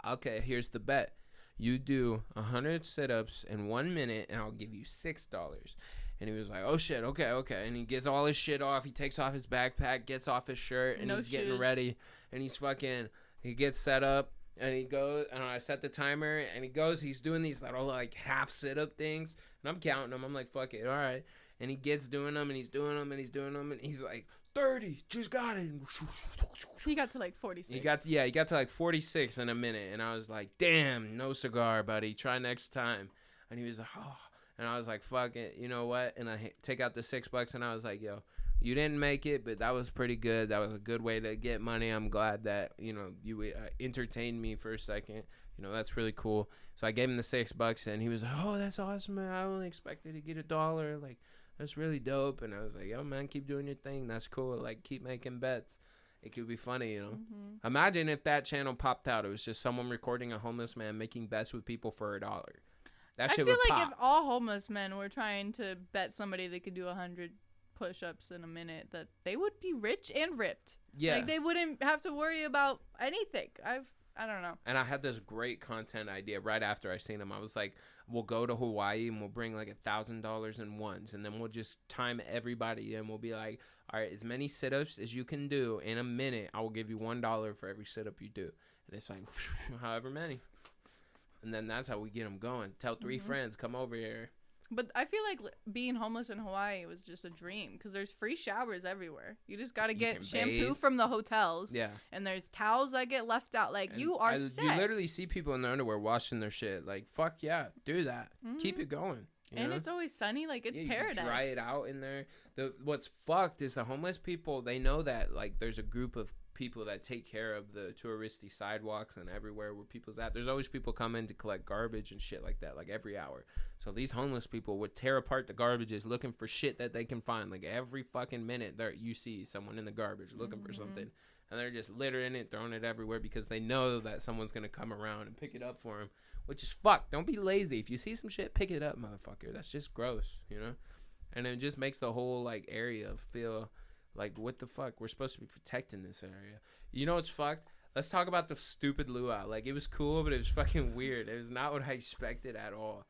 okay, here's the bet. You do 100 sit-ups in 1 minute, and I'll give you $6. And he was like, oh shit, okay. And he gets all his shit off. He takes off his backpack, gets off his shirt, and he's getting ready. And he gets set up. And he goes, and I set the timer, and he's doing these little, like, half sit-up things. And I'm counting them. I'm like, fuck it, all right. And he gets doing them, and he's doing them, and he's doing them, and he's like, 30, just got it. He got to, like, 46. He got to, like, 46 in a minute. And I was like, damn, no cigar, buddy. Try next time. And he was like, oh. And I was like, fuck it, you know what? And I take out the $6, and I was like, yo, you didn't make it, but that was pretty good. That was a good way to get money. I'm glad that, you know, you entertained me for a second. You know, that's really cool. So I gave him the $6, and he was like, oh, that's awesome, man. I only expected to get $1. Like, that's really dope. And I was like, yo, man, keep doing your thing. That's cool. Like, keep making bets. It could be funny, you know. Mm-hmm. Imagine if that channel popped out. It was just someone recording a homeless man making bets with people for $1. That shit would pop. I feel like if all homeless men were trying to bet somebody they could do 100 push-ups in a minute, that they would be rich and ripped. Yeah. Like, they wouldn't have to worry about anything. I don't know. And I had this great content idea right after I seen him. I was like, we'll go to Hawaii and we'll bring like $1,000 in ones, and then we'll just time everybody and we'll be like, all right, as many sit-ups as you can do in a minute, I will give you $1 for every sit-up you do. And it's like, however many. And then that's how we get them going. Tell 3 friends, come over here. But I feel like being homeless in Hawaii was just a dream, because there's free showers everywhere. You just got to get shampoo from the hotels. Yeah. And there's towels that get left out. Like, and you are set. You literally see people in their underwear washing their shit. Like, fuck yeah, do that. Keep it going. And it's always sunny. Like, it's paradise. You dry it out in there. What's fucked is the homeless people, they know that, like, there's a group of people that take care of the touristy sidewalks and everywhere where people's at. There's always people come in to collect garbage and shit like that, like every hour. So these homeless people would tear apart the garbages looking for shit that they can find. Like, every fucking minute there you see someone in the garbage looking for something, and they're just littering it, throwing it everywhere because they know that someone's gonna come around and pick it up for them, which is fucked. Don't be lazy. If you see some shit, pick it up, motherfucker. That's just gross, you know. And it just makes the whole, like, area feel like, what the fuck? We're supposed to be protecting this area. You know what's fucked? Let's talk about the stupid luau. Like, it was cool, but it was fucking weird. It was not what I expected at all.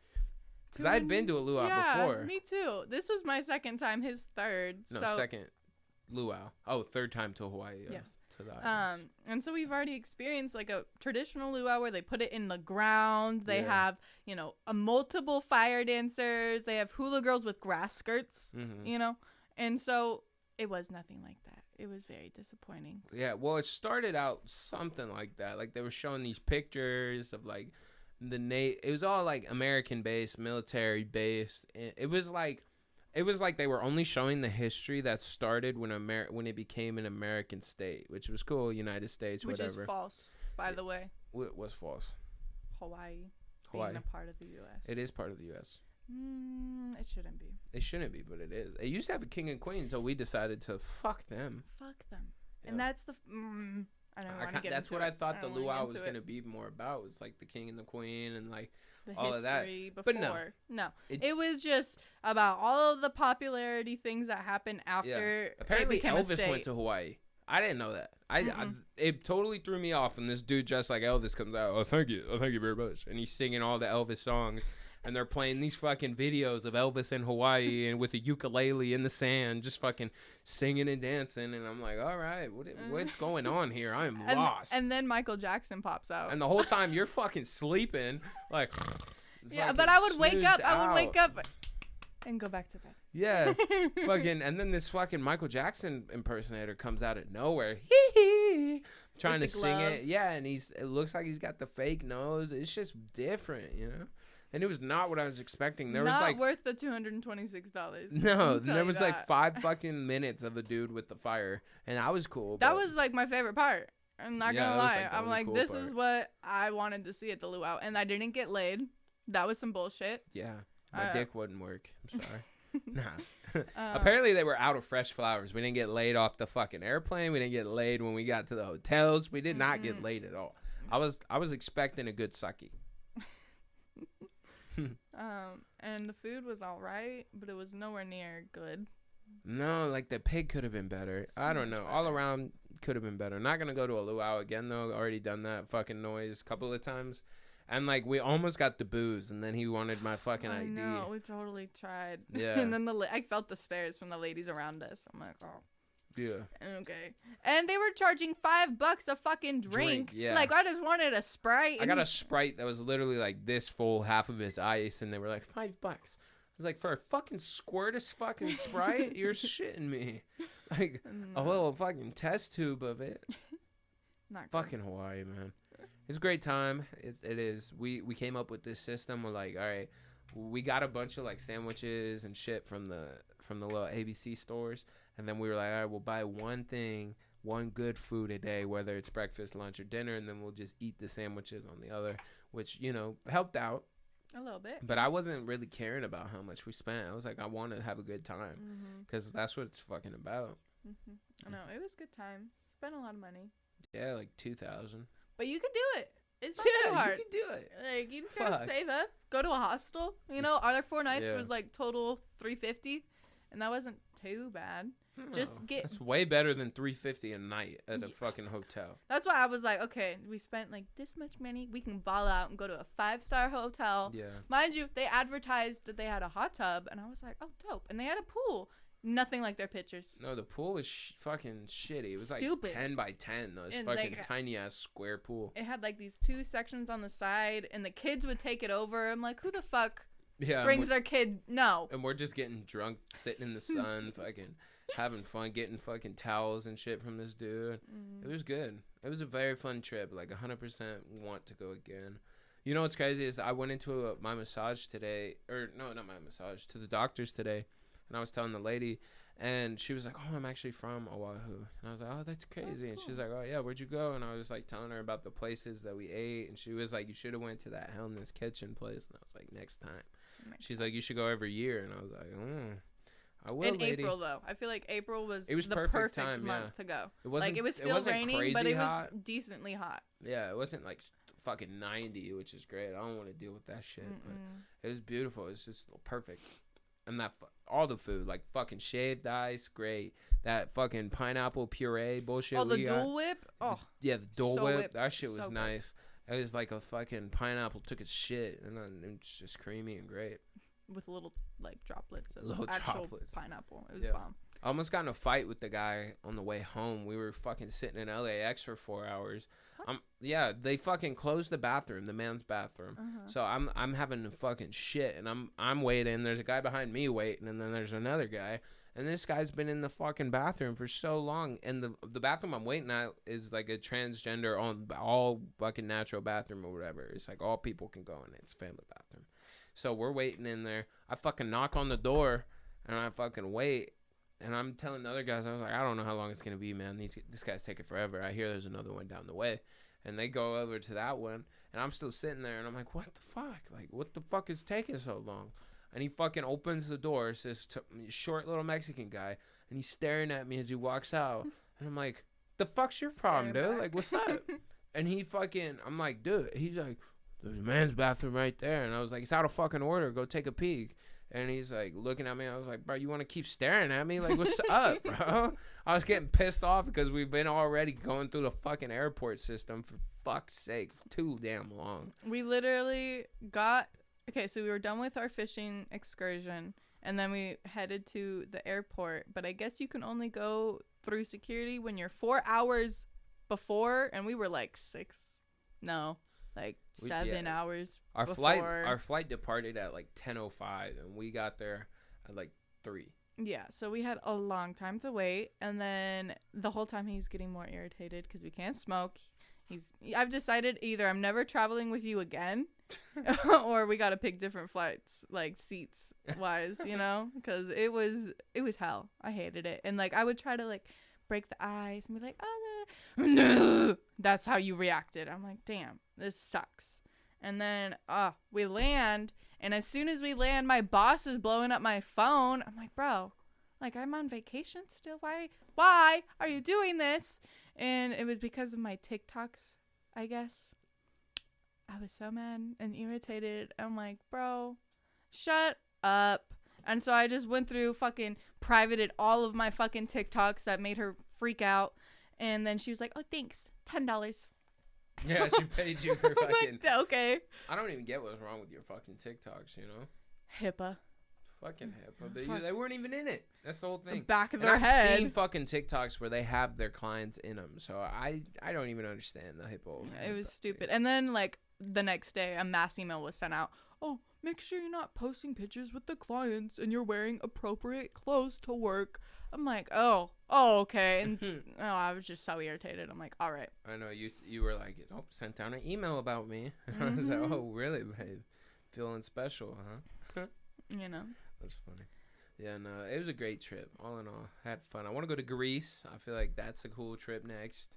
Because I'd been to a luau before. Me too. This was my second time, his third. No, second luau. Oh, third time to Hawaii. Yes. To the islands. And so we've already experienced, like, a traditional luau where they put it in the ground. They have, you know, multiple fire dancers. They have hula girls with grass skirts, you know. And so it was nothing like that. It was very disappointing. Yeah, well, it started out something like that. Like, they were showing these pictures of, like, it was all, like, American-based, military-based. It was like they were only showing the history that started when it became an American state, which was cool, United States, whatever. Which is false, by the way. What was false? Hawaii being a part of the U.S. It is part of the U.S. It shouldn't be. It shouldn't be, but it is. It used to have a king and queen until we decided to fuck them. Yeah. And that's the... I don't want to get That's what I thought the luau was going to be more about. It's like the king and the queen and, like, the all of that. Before. But no. It was just about all of the popularity things that happened after. Apparently, Elvis went to Hawaii. I didn't know that. It totally threw me off. And this dude dressed like Elvis comes out. Oh, thank you very much. And he's singing all the Elvis songs. And they're playing these fucking videos of Elvis in Hawaii and with a ukulele in the sand, just fucking singing and dancing. And I'm like, all right, what's going on here? I'm lost. And then Michael Jackson pops out. And the whole time you're fucking sleeping, like, yeah. But I would wake up. And go back to bed. Yeah, fucking. And then this fucking Michael Jackson impersonator comes out of nowhere, trying to sing it. Yeah, and it looks like he's got the fake nose. It's just different, you know. and it was not what I was expecting. There was not like worth the $226. no, there was like 5 fucking minutes of the dude with the fire, and I was cool. That was like my favorite part. I'm not gonna lie. Like I'm like, cool this part. is what I wanted to see at the luau, and I didn't get laid. That was some bullshit. Yeah, my dick wouldn't work. I'm sorry. Nah. Uh, Apparently they were out of fresh flowers. We didn't get laid off the fucking airplane. We didn't get laid when we got to the hotels. We did not get laid at all. I was expecting a good sucky. And the food was all right, but it was nowhere near good. No, like the pig could have been better. So I don't know. much All better. around could have been better. Not gonna go to a luau again though. Already done that fucking noise a couple of times. And like we almost got the booze, and then he wanted my fucking I ID. know, we totally tried. Yeah. And then I felt the stares from the ladies around us. I'm like, oh, Yeah. okay. And they were charging $5 a fucking drink. Yeah. Like I just wanted a Sprite. I got a Sprite that was literally like this full, half of his ice, and they were like $5. I was like, for a fucking squirt of fucking Sprite? You're shitting me. Like a little fucking test tube of it. Not good. Fucking Hawaii, man. It's a great time. It is. We came up with this system. We're like, all right, we got a bunch of like sandwiches and shit from the little ABC stores, and then we were like, all right, we'll buy one good food a day, whether it's breakfast, lunch, or dinner, and then we'll just eat the sandwiches on the other, which helped out a little bit. But I wasn't really caring about how much we spent. I was like, I want to have a good time because that's what it's fucking about. I know, it was a good time. Spent a lot of money. Yeah, like 2,000. But you can do it. It's not too hard. You can do it. Like you just gotta save up, go to a hostel. Our 4 nights was like total $350, and that wasn't too bad. It's way better than $350 a night at a fucking hotel. That's why I was like, okay, we spent like this much money. We can ball out and go to a 5-star hotel. Yeah. Mind you, they advertised that they had a hot tub, and I was like, oh, dope. And they had a pool. Nothing like their pictures. No, the pool was fucking shitty. It was Stupid. like 10 by 10 though. It's fucking tiny ass square pool. It had like these 2 sections on the side, and the kids would take it over. I'm like, who the fuck Yeah, brings their kid? No. And we're just getting drunk, sitting in the sun, fucking having fun, getting fucking towels and shit from this dude. It was good. It was a very fun trip. Like 100% want to go again. You know what's crazy is I went into my massage today, or no, not my massage, to the doctor's today, and I was telling the lady, and she was like, oh, I'm actually from Oahu. And I was like, oh, that's crazy. That's cool. And she's like, oh, yeah, where'd you go? And I was like telling her about the places that we ate, and she was like, you should have went to that Hellman's Kitchen place. And I was like, next time. She's like, you should go every year. And I was like, I will, in lady. April, though. I feel like April was the perfect time, month to go. It wasn't, like, it was still raining, but it was decently hot. Yeah, it wasn't like fucking 90, which is great. I don't want to deal with that shit. But it was beautiful. It was just perfect. And that all the food, like fucking shaved ice, great. That fucking pineapple puree bullshit. Oh, the Dole Whip? Oh. Yeah, the Dole Whip. Whip. That shit was so nice. It was like a fucking pineapple took its shit, and it's just creamy and great. With little like droplets of actual pineapple. It was bomb. I almost got in a fight with the guy on the way home. We were fucking sitting in LAX for 4 hours. Yeah, they fucking closed the bathroom, the man's bathroom. So I'm having to fucking shit, and I'm waiting. There's a guy behind me waiting, and then there's another guy, and this guy's been in the fucking bathroom for so long. And the bathroom I'm waiting at is like a transgender all fucking natural bathroom or whatever. It's like all people can go in it. It's a family bathroom. So we're waiting in there. I fucking knock on the door, and I fucking wait. And I'm telling the other guys, I was like, I don't know how long it's going to be, man. This guy's taking forever. I hear there's another one down the way. And they go over to that one, and I'm still sitting there, and I'm like, what the fuck? Like, what the fuck is taking so long? And he fucking opens the door. It's this short little Mexican guy, and he's staring at me as he walks out. And I'm like, the fuck's your problem, dude? Like, what's up? And he fucking, I'm like, dude, he's like, there's a man's bathroom right there. And I was like, it's out of fucking order. Go take a peek. And he's like looking at me. I was like, bro, you want to keep staring at me? Like, what's up, bro? I was getting pissed off because we've been already going through the fucking airport system for fuck's sake too damn long. We literally so we were done with our fishing excursion, and then we headed to the airport. But I guess you can only go through security when you're 4 hours before, and we were like 7 hours before. Our flight departed at like 10:05, and we got there at like 3. Yeah, so we had a long time to wait, and then the whole time he's getting more irritated because we can't smoke. I've decided either I'm never traveling with you again, or we got to pick different flights, like seats wise, you know, because it was hell. I hated it. And like I would try to like break the ice and be like, oh no, that's how you reacted. I'm like, damn, this sucks. And then we land, and as soon as we land, my boss is blowing up my phone. I'm like, bro, like I'm on vacation still. Why are you doing this? And it was because of my TikToks, I guess. I was so mad and irritated. I'm like, bro, shut up. And so I just went through fucking privated all of my fucking TikToks that made her freak out. And then she was like, oh, thanks. $10. Yeah, she paid you for fucking. Like, okay. I don't even get what's wrong with your fucking TikToks, you know? HIPAA. Fucking HIPAA. But they weren't even in it. That's the whole thing. The back of their head. I've seen fucking TikToks where they have their clients in them. So I don't even understand the HIPAA. It was stupid. And then, like, the next day, a mass email was sent out. Oh, make sure you're not posting pictures with the clients and you're wearing appropriate clothes to work. I'm like, oh, okay. And I was just so irritated. I'm like, all right. I know you were like, oh, sent down an email about me. I was like, oh, really, babe? Feeling special, huh? You know. That's funny. Yeah, no, it was a great trip. All in all, had fun. I want to go to Greece. I feel like that's a cool trip next.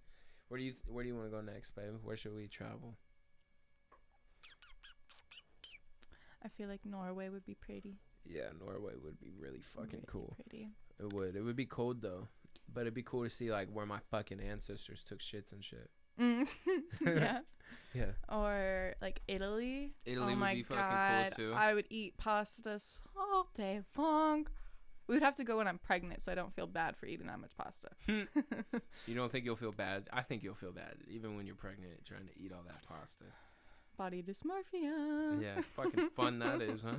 Where do you want to go next, babe? Where should we travel? I feel like Norway would be pretty. Yeah, Norway would be really fucking cool. Pretty. It would. It would be cold though, but it'd be cool to see like where my fucking ancestors took shits and shit. Yeah. Yeah. Or like Italy. Italy would be fucking cool too. I would eat pasta all day long. We would have to go when I'm pregnant, so I don't feel bad for eating that much pasta. You don't think you'll feel bad? I think you'll feel bad even when you're pregnant trying to eat all that pasta. Body dysmorphia. Yeah, fucking fun that is, huh?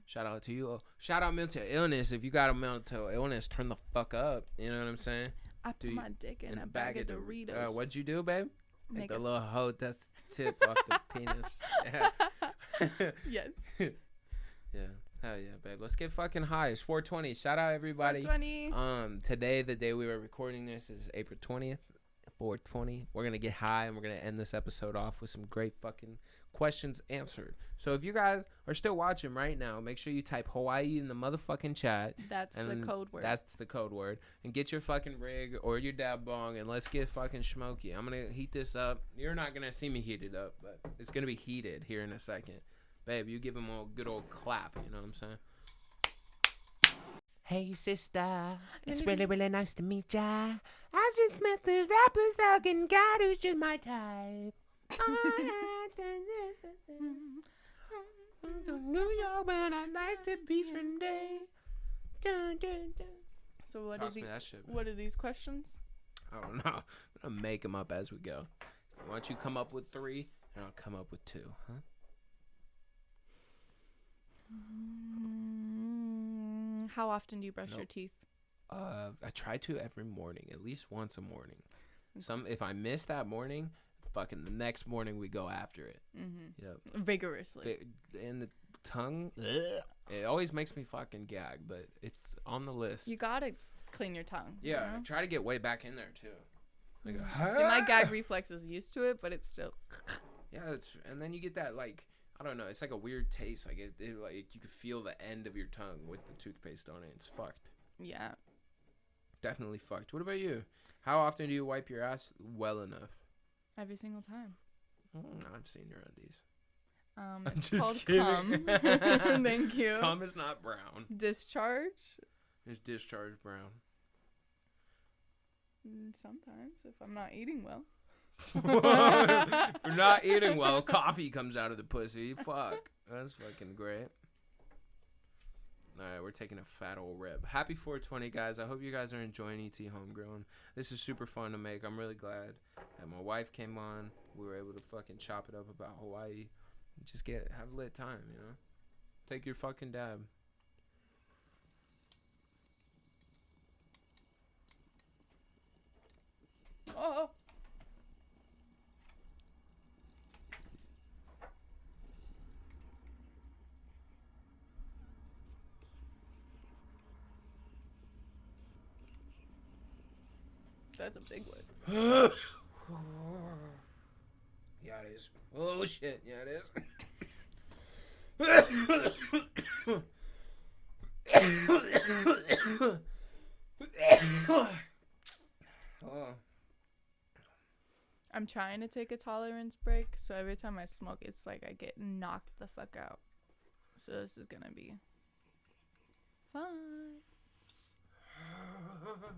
Shout out to you. Shout out mental illness. If you got a mental illness, turn the fuck up. You know what I'm saying? I put my dick in a bag of Doritos. What'd you do, babe? Make the little hoe that's tip off the penis. Yeah. Yes. Yeah. Hell yeah, babe. Let's get fucking high. It's 420. Shout out everybody. 420. Today, the day we were recording this, is April 20th. 420. We're gonna get high and we're gonna end this episode off with some great fucking questions answered. So if you guys are still watching right now, make sure you type Hawaii in the motherfucking chat. That's the code word. That's the code word. And get your fucking rig or your dab bong and let's get fucking smoky. I'm gonna heat this up. You're not gonna see me heat it up, but it's gonna be heated here in a second. Babe, you give him a good old clap. You know what I'm saying? Hey sister, it's really, really nice to meet ya. I just met this rapper talking God who's just my type. New York, but I'd like to be from day. So what are these questions? I don't know. I'm gonna make them up as we go. Why don't you come up with 3 and I'll come up with 2, huh? How often do you brush your teeth? I try to every morning, at least once a morning. If I miss that morning, fucking the next morning we go after it. Mm-hmm. Yep. Vigorously. And the tongue, it always makes me fucking gag, but it's on the list. You gotta clean your tongue. Yeah, you know? I try to get way back in there too. Like, See, my gag reflex is used to it, but it's still. Yeah, and then you get that like. I don't know. It's like a weird taste. Like it like you could feel the end of your tongue with the toothpaste on it. It's fucked. Yeah. Definitely fucked. What about you? How often do you wipe your ass well enough? Every single time. I've seen your undies. It's called cum. Thank you. Cum is not brown. Discharge. It's discharge brown. Sometimes, if I'm not eating well. If you're not eating well, coffee comes out of the pussy. Fuck. That's fucking great. Alright, we're taking a fat old rib. Happy 420, guys. I hope you guys are enjoying ET Homegrown. This is super fun to make. I'm really glad that my wife came on. We were able to fucking chop it up about Hawaii. Just have a lit time, you know? Take your fucking dab. Oh. That's a big one. Yeah, it is. Oh, shit. Yeah, it is. Oh. I'm trying to take a tolerance break, so every time I smoke, it's like I get knocked the fuck out. So this is gonna be fun. Fuck.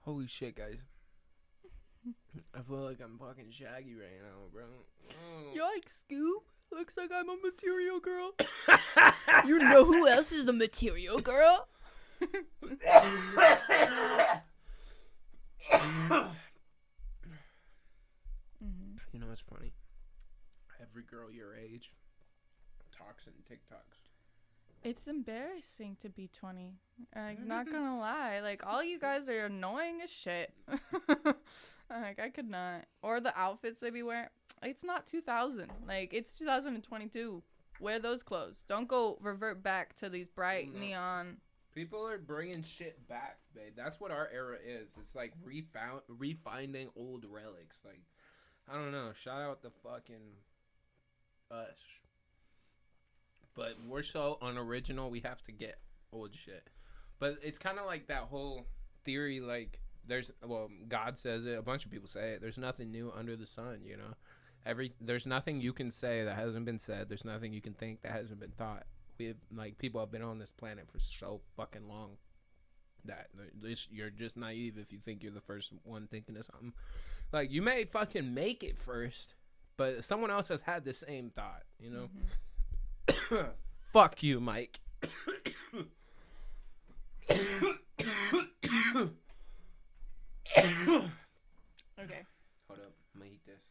Holy shit, guys. I feel like I'm fucking Shaggy right now, bro. Oh. Yikes, Scoop. Looks like I'm a material girl. You know who else is the material girl? You know what's funny? Every girl your age talks in TikToks. It's embarrassing to be 20. Like, not gonna lie. Like, all you guys are annoying as shit. Like, I could not. Or the outfits they be wearing. It's not 2000. Like, it's 2022. Wear those clothes. Don't go revert back to these bright neon. People are bringing shit back, babe. That's what our era is. It's like refinding old relics. Like, I don't know. Shout out to fucking us. But we're so unoriginal, we have to get old shit. But it's kind of like that whole theory, like, God says it, a bunch of people say it, there's nothing new under the sun, you know? There's nothing you can say that hasn't been said. There's nothing you can think that hasn't been thought. People have been on this planet for so fucking long that you're just naive if you think you're the first one thinking of something. Like, you may fucking make it first, but someone else has had the same thought, you know? Mm-hmm. Fuck you, Mike. Okay. Hold up. I'm gonna eat this.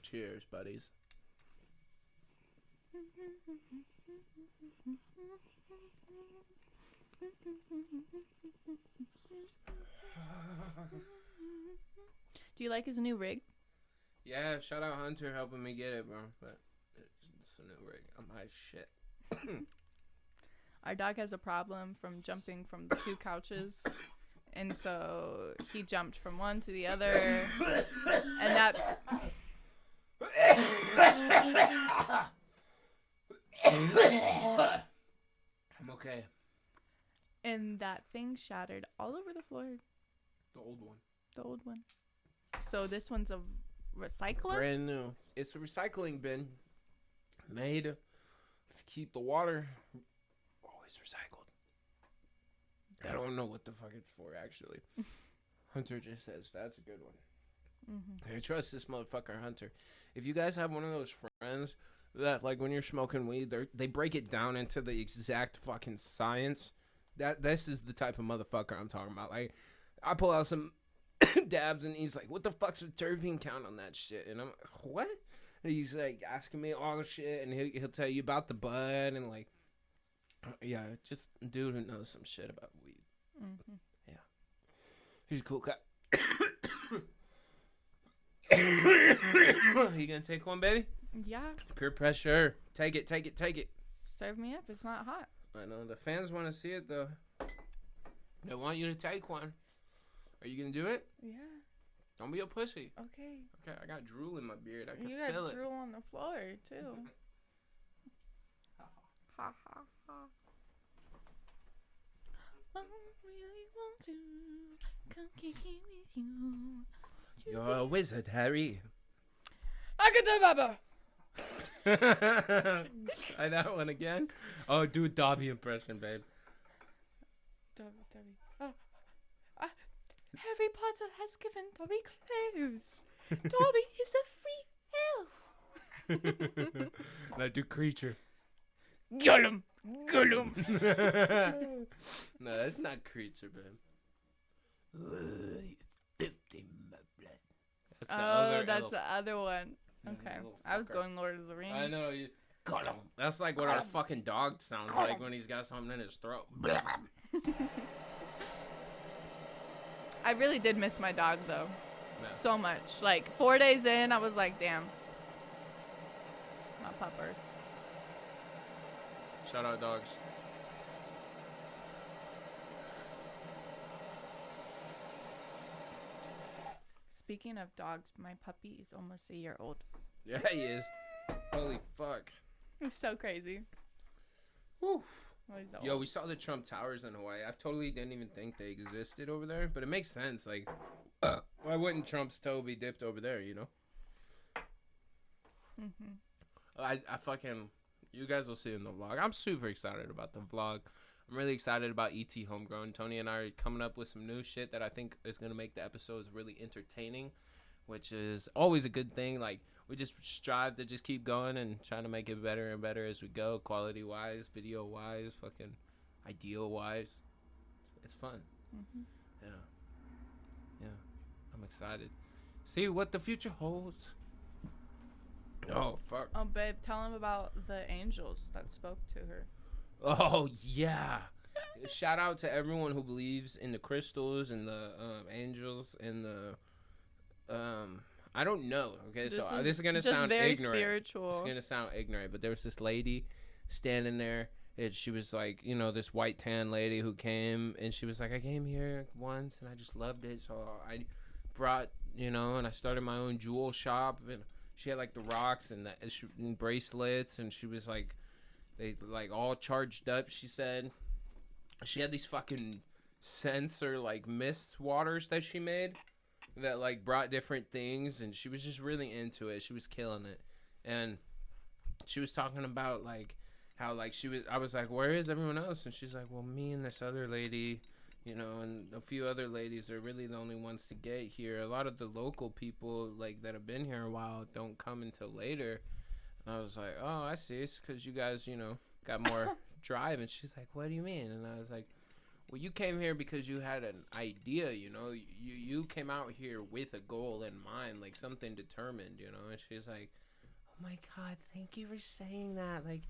Cheers, buddies. Do you like his new rig? Yeah, shout out Hunter helping me get it, bro. But it's a new rig. I'm high as shit. Our dog has a problem from jumping from the two couches. And so he jumped from one to the other. And that... I'm okay. And that thing shattered all over the floor. The old one. The old one. So this one's a recycler? Brand new. It's a recycling bin made to keep the water always recycled. I don't know what the fuck it's for, actually. Hunter just says that's a good one. Mm-hmm. I trust this motherfucker, Hunter. If you guys have one of those friends that, like, when you're smoking weed, they break it down into the exact fucking science, this is the type of motherfucker I'm talking about. Like, I pull out some dabs, and he's like, what the fuck's the terpene count on that shit? And I'm like, what? And he's, like, asking me all the shit, and he'll tell you about the bud, and, like, yeah, just a dude who knows some shit about weed. Mm-hmm. Yeah. He's a cool guy. You gonna take one, baby? Yeah. Peer pressure. Take it. Serve me up. It's not hot. I know. The fans want to see it, though. They want you to take one. Are you gonna do it? Yeah. Don't be a pussy. Okay. Okay, I got drool in my beard. I can feel it. You got drool on the floor, too. Ha, ha, ha. I really want to come kick it with you. You're a wizard, Harry. I can say Baba. Try that one again. Oh, do a Dobby impression, babe. Dobby. Harry Potter has given Dobby clothes. Dobby is a free elf. Now do creature. Gollum. No, that's not creature, babe. 50 my blood. That's the other one. Okay. I was going Lord of the Rings. I know. Gollum. That's like what our fucking dog sounds like when he's got something in his throat. I really did miss my dog, though. No. So much. Like, 4 days in, I was like, damn. My puppers. Shout out, dogs. Speaking of dogs, my puppy is almost a year old. Yeah, he is. Holy fuck. It's so crazy. Whew. Oh, he's so Yo, old. we saw the Trump Towers in Hawaii. I totally didn't even think they existed over there, but it makes sense. Like, why wouldn't Trump's toe be dipped over there, you know? I fucking... You guys will see in the vlog. I'm super excited about the vlog. I'm really excited about ET Homegrown. Tony and I are coming up with some new shit that I think is going to make the episodes really entertaining, which is always a good thing. Like, we just strive to just keep going and trying to make it better and better as we go, quality-wise, video-wise, fucking ideal-wise. It's fun. Yeah. I'm excited. See what the future holds. Oh, fuck. Oh, babe, tell him about the angels that spoke to her. Oh, yeah. Shout out to everyone who believes in the crystals and the angels and the... I don't know, okay? This is going to sound very ignorant. Spiritual. It's going to sound ignorant, but there was this lady standing there. And she was like, you know, this white tan lady who came. And she was like, I came here once and I just loved it. So I brought, you know, and I started my own jewel shop. And she had like the rocks and the bracelets. And she was like... They like all charged up, she said. She had these fucking sensor like mist waters that she made that like brought different things, and she was just really into it. She was killing it. And she was talking about like how like I was like, where is everyone else? And she's like, well, me and this other lady, you know, and a few other ladies are really the only ones to get here. A lot of the local people like that have been here a while don't come until later. And I was like, oh, I see. It's because you guys, you know, got more drive. And she's like, what do you mean? And I was like, well, you came here because you had an idea, you know. You came out here with a goal in mind, like something determined, you know. And she's like, oh, my God, thank you for saying that. Like,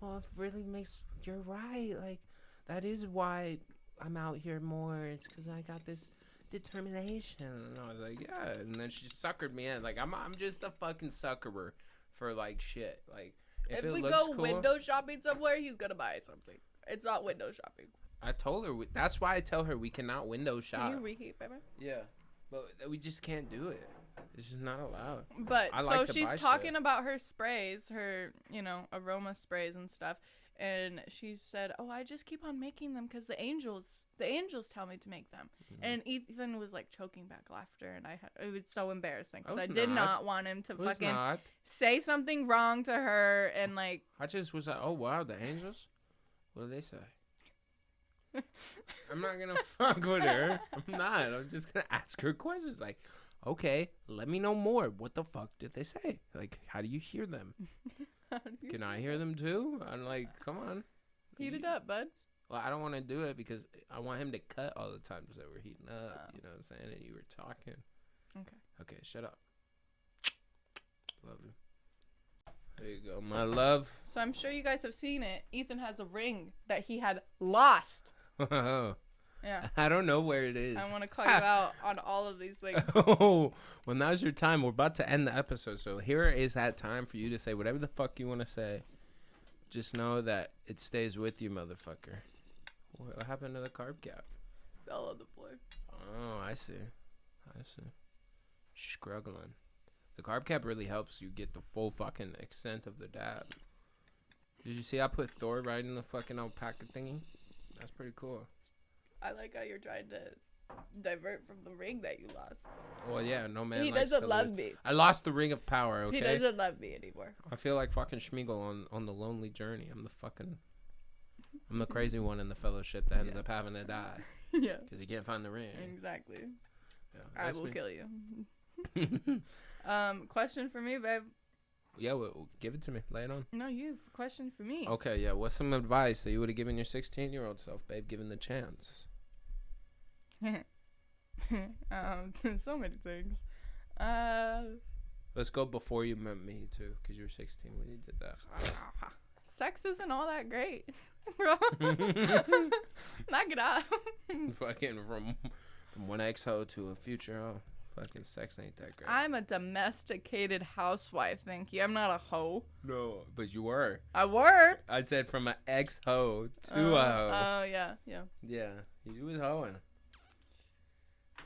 well, it really makes, you're right. Like, that is why I'm out here more. It's because I got this determination. And I was like, yeah. And then she suckered me in. Like, I'm just a fucking suckerer. For like shit, like if it we looks go cool, window shopping somewhere, he's gonna buy something. It's not window shopping. I told her that's why I tell her we cannot window shop. Can you reheat, baby? Yeah, but we just can't do it. It's just not allowed. But I so like to she's buy talking shit. about her sprays, her aroma sprays and stuff, and she said, "Oh, I just keep on making them because the angels tell me to make them." And Ethan was like choking back laughter, and it was so embarrassing because I did not want him to fucking say something wrong to her, and like I just was like, oh wow, the angels, what do they say? I'm not gonna fuck with her. I'm not. I'm just gonna ask her questions like, okay, let me know more. What the fuck did they say? Like, how do you hear them? Can I hear them too? I'm like, come on, heat it up, bud. Well, I don't want to do it because I want him to cut all the times that we're heating up. You know what I'm saying? And you were talking. Okay, shut up. Love you. There you go, my love. So I'm sure you guys have seen it. Ethan has a ring that he had lost. Yeah. I don't know where it is. I want to call you out on all of these things. Oh, well, now's your time. We're about to end the episode. So here is that time for you to say whatever the fuck you want to say. Just know that it stays with you, motherfucker. What happened to the carb cap? Fell on the floor. Oh, I see. Struggling. The carb cap really helps you get the full fucking extent of the dab. Did you see I put Thor right in the fucking alpaca thingy? That's pretty cool. I like how you're trying to divert from the ring that you lost. Well, yeah, no man. He doesn't love me. I lost the ring of power, okay? He doesn't love me anymore. I feel like fucking Schmeagol on the lonely journey. I'm the crazy one in the fellowship that ends up having to die. Yeah. Because you can't find the ring. Exactly. Yeah, I will kill you. Question for me, babe. Yeah, well, give it to me. Lay it on. No, you have a question for me. Okay, yeah. What's some advice that you would have given your 16-year-old self, babe, given the chance? So many things. Let's go before you met me, too, because you were 16 when you did that. Sex isn't all that great, bro. Knock it off. Fucking from one ex-ho to a future hoe. Fucking sex ain't that great. I'm a domesticated housewife, thank you. I'm not a hoe. No, but you were. I were. I said from an ex-hoe to a hoe. Oh, yeah. Yeah, you was hoeing.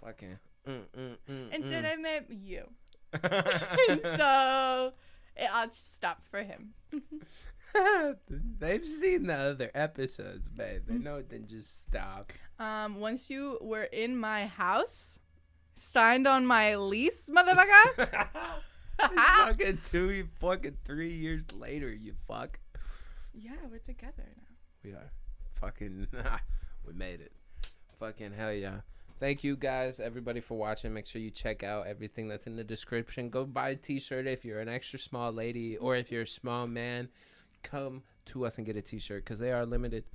Fucking. And then I met you. And so I'll just stop for him. They've seen the other episodes, babe. They know it didn't just stop. Once you were in my house, signed on my lease, motherfucker. fucking 3 years later, you fuck. Yeah, we're together now. We are. Fucking, we made it. Fucking hell yeah. Thank you guys, everybody, for watching. Make sure you check out everything that's in the description. Go buy a t-shirt if you're an extra small lady, or if you're a small man, come to us and get a t-shirt because they are limited.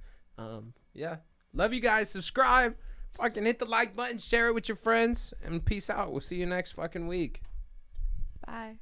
Yeah. Love you guys. Subscribe. Fucking hit the like button. Share it with your friends. And peace out. We'll see you next fucking week. Bye.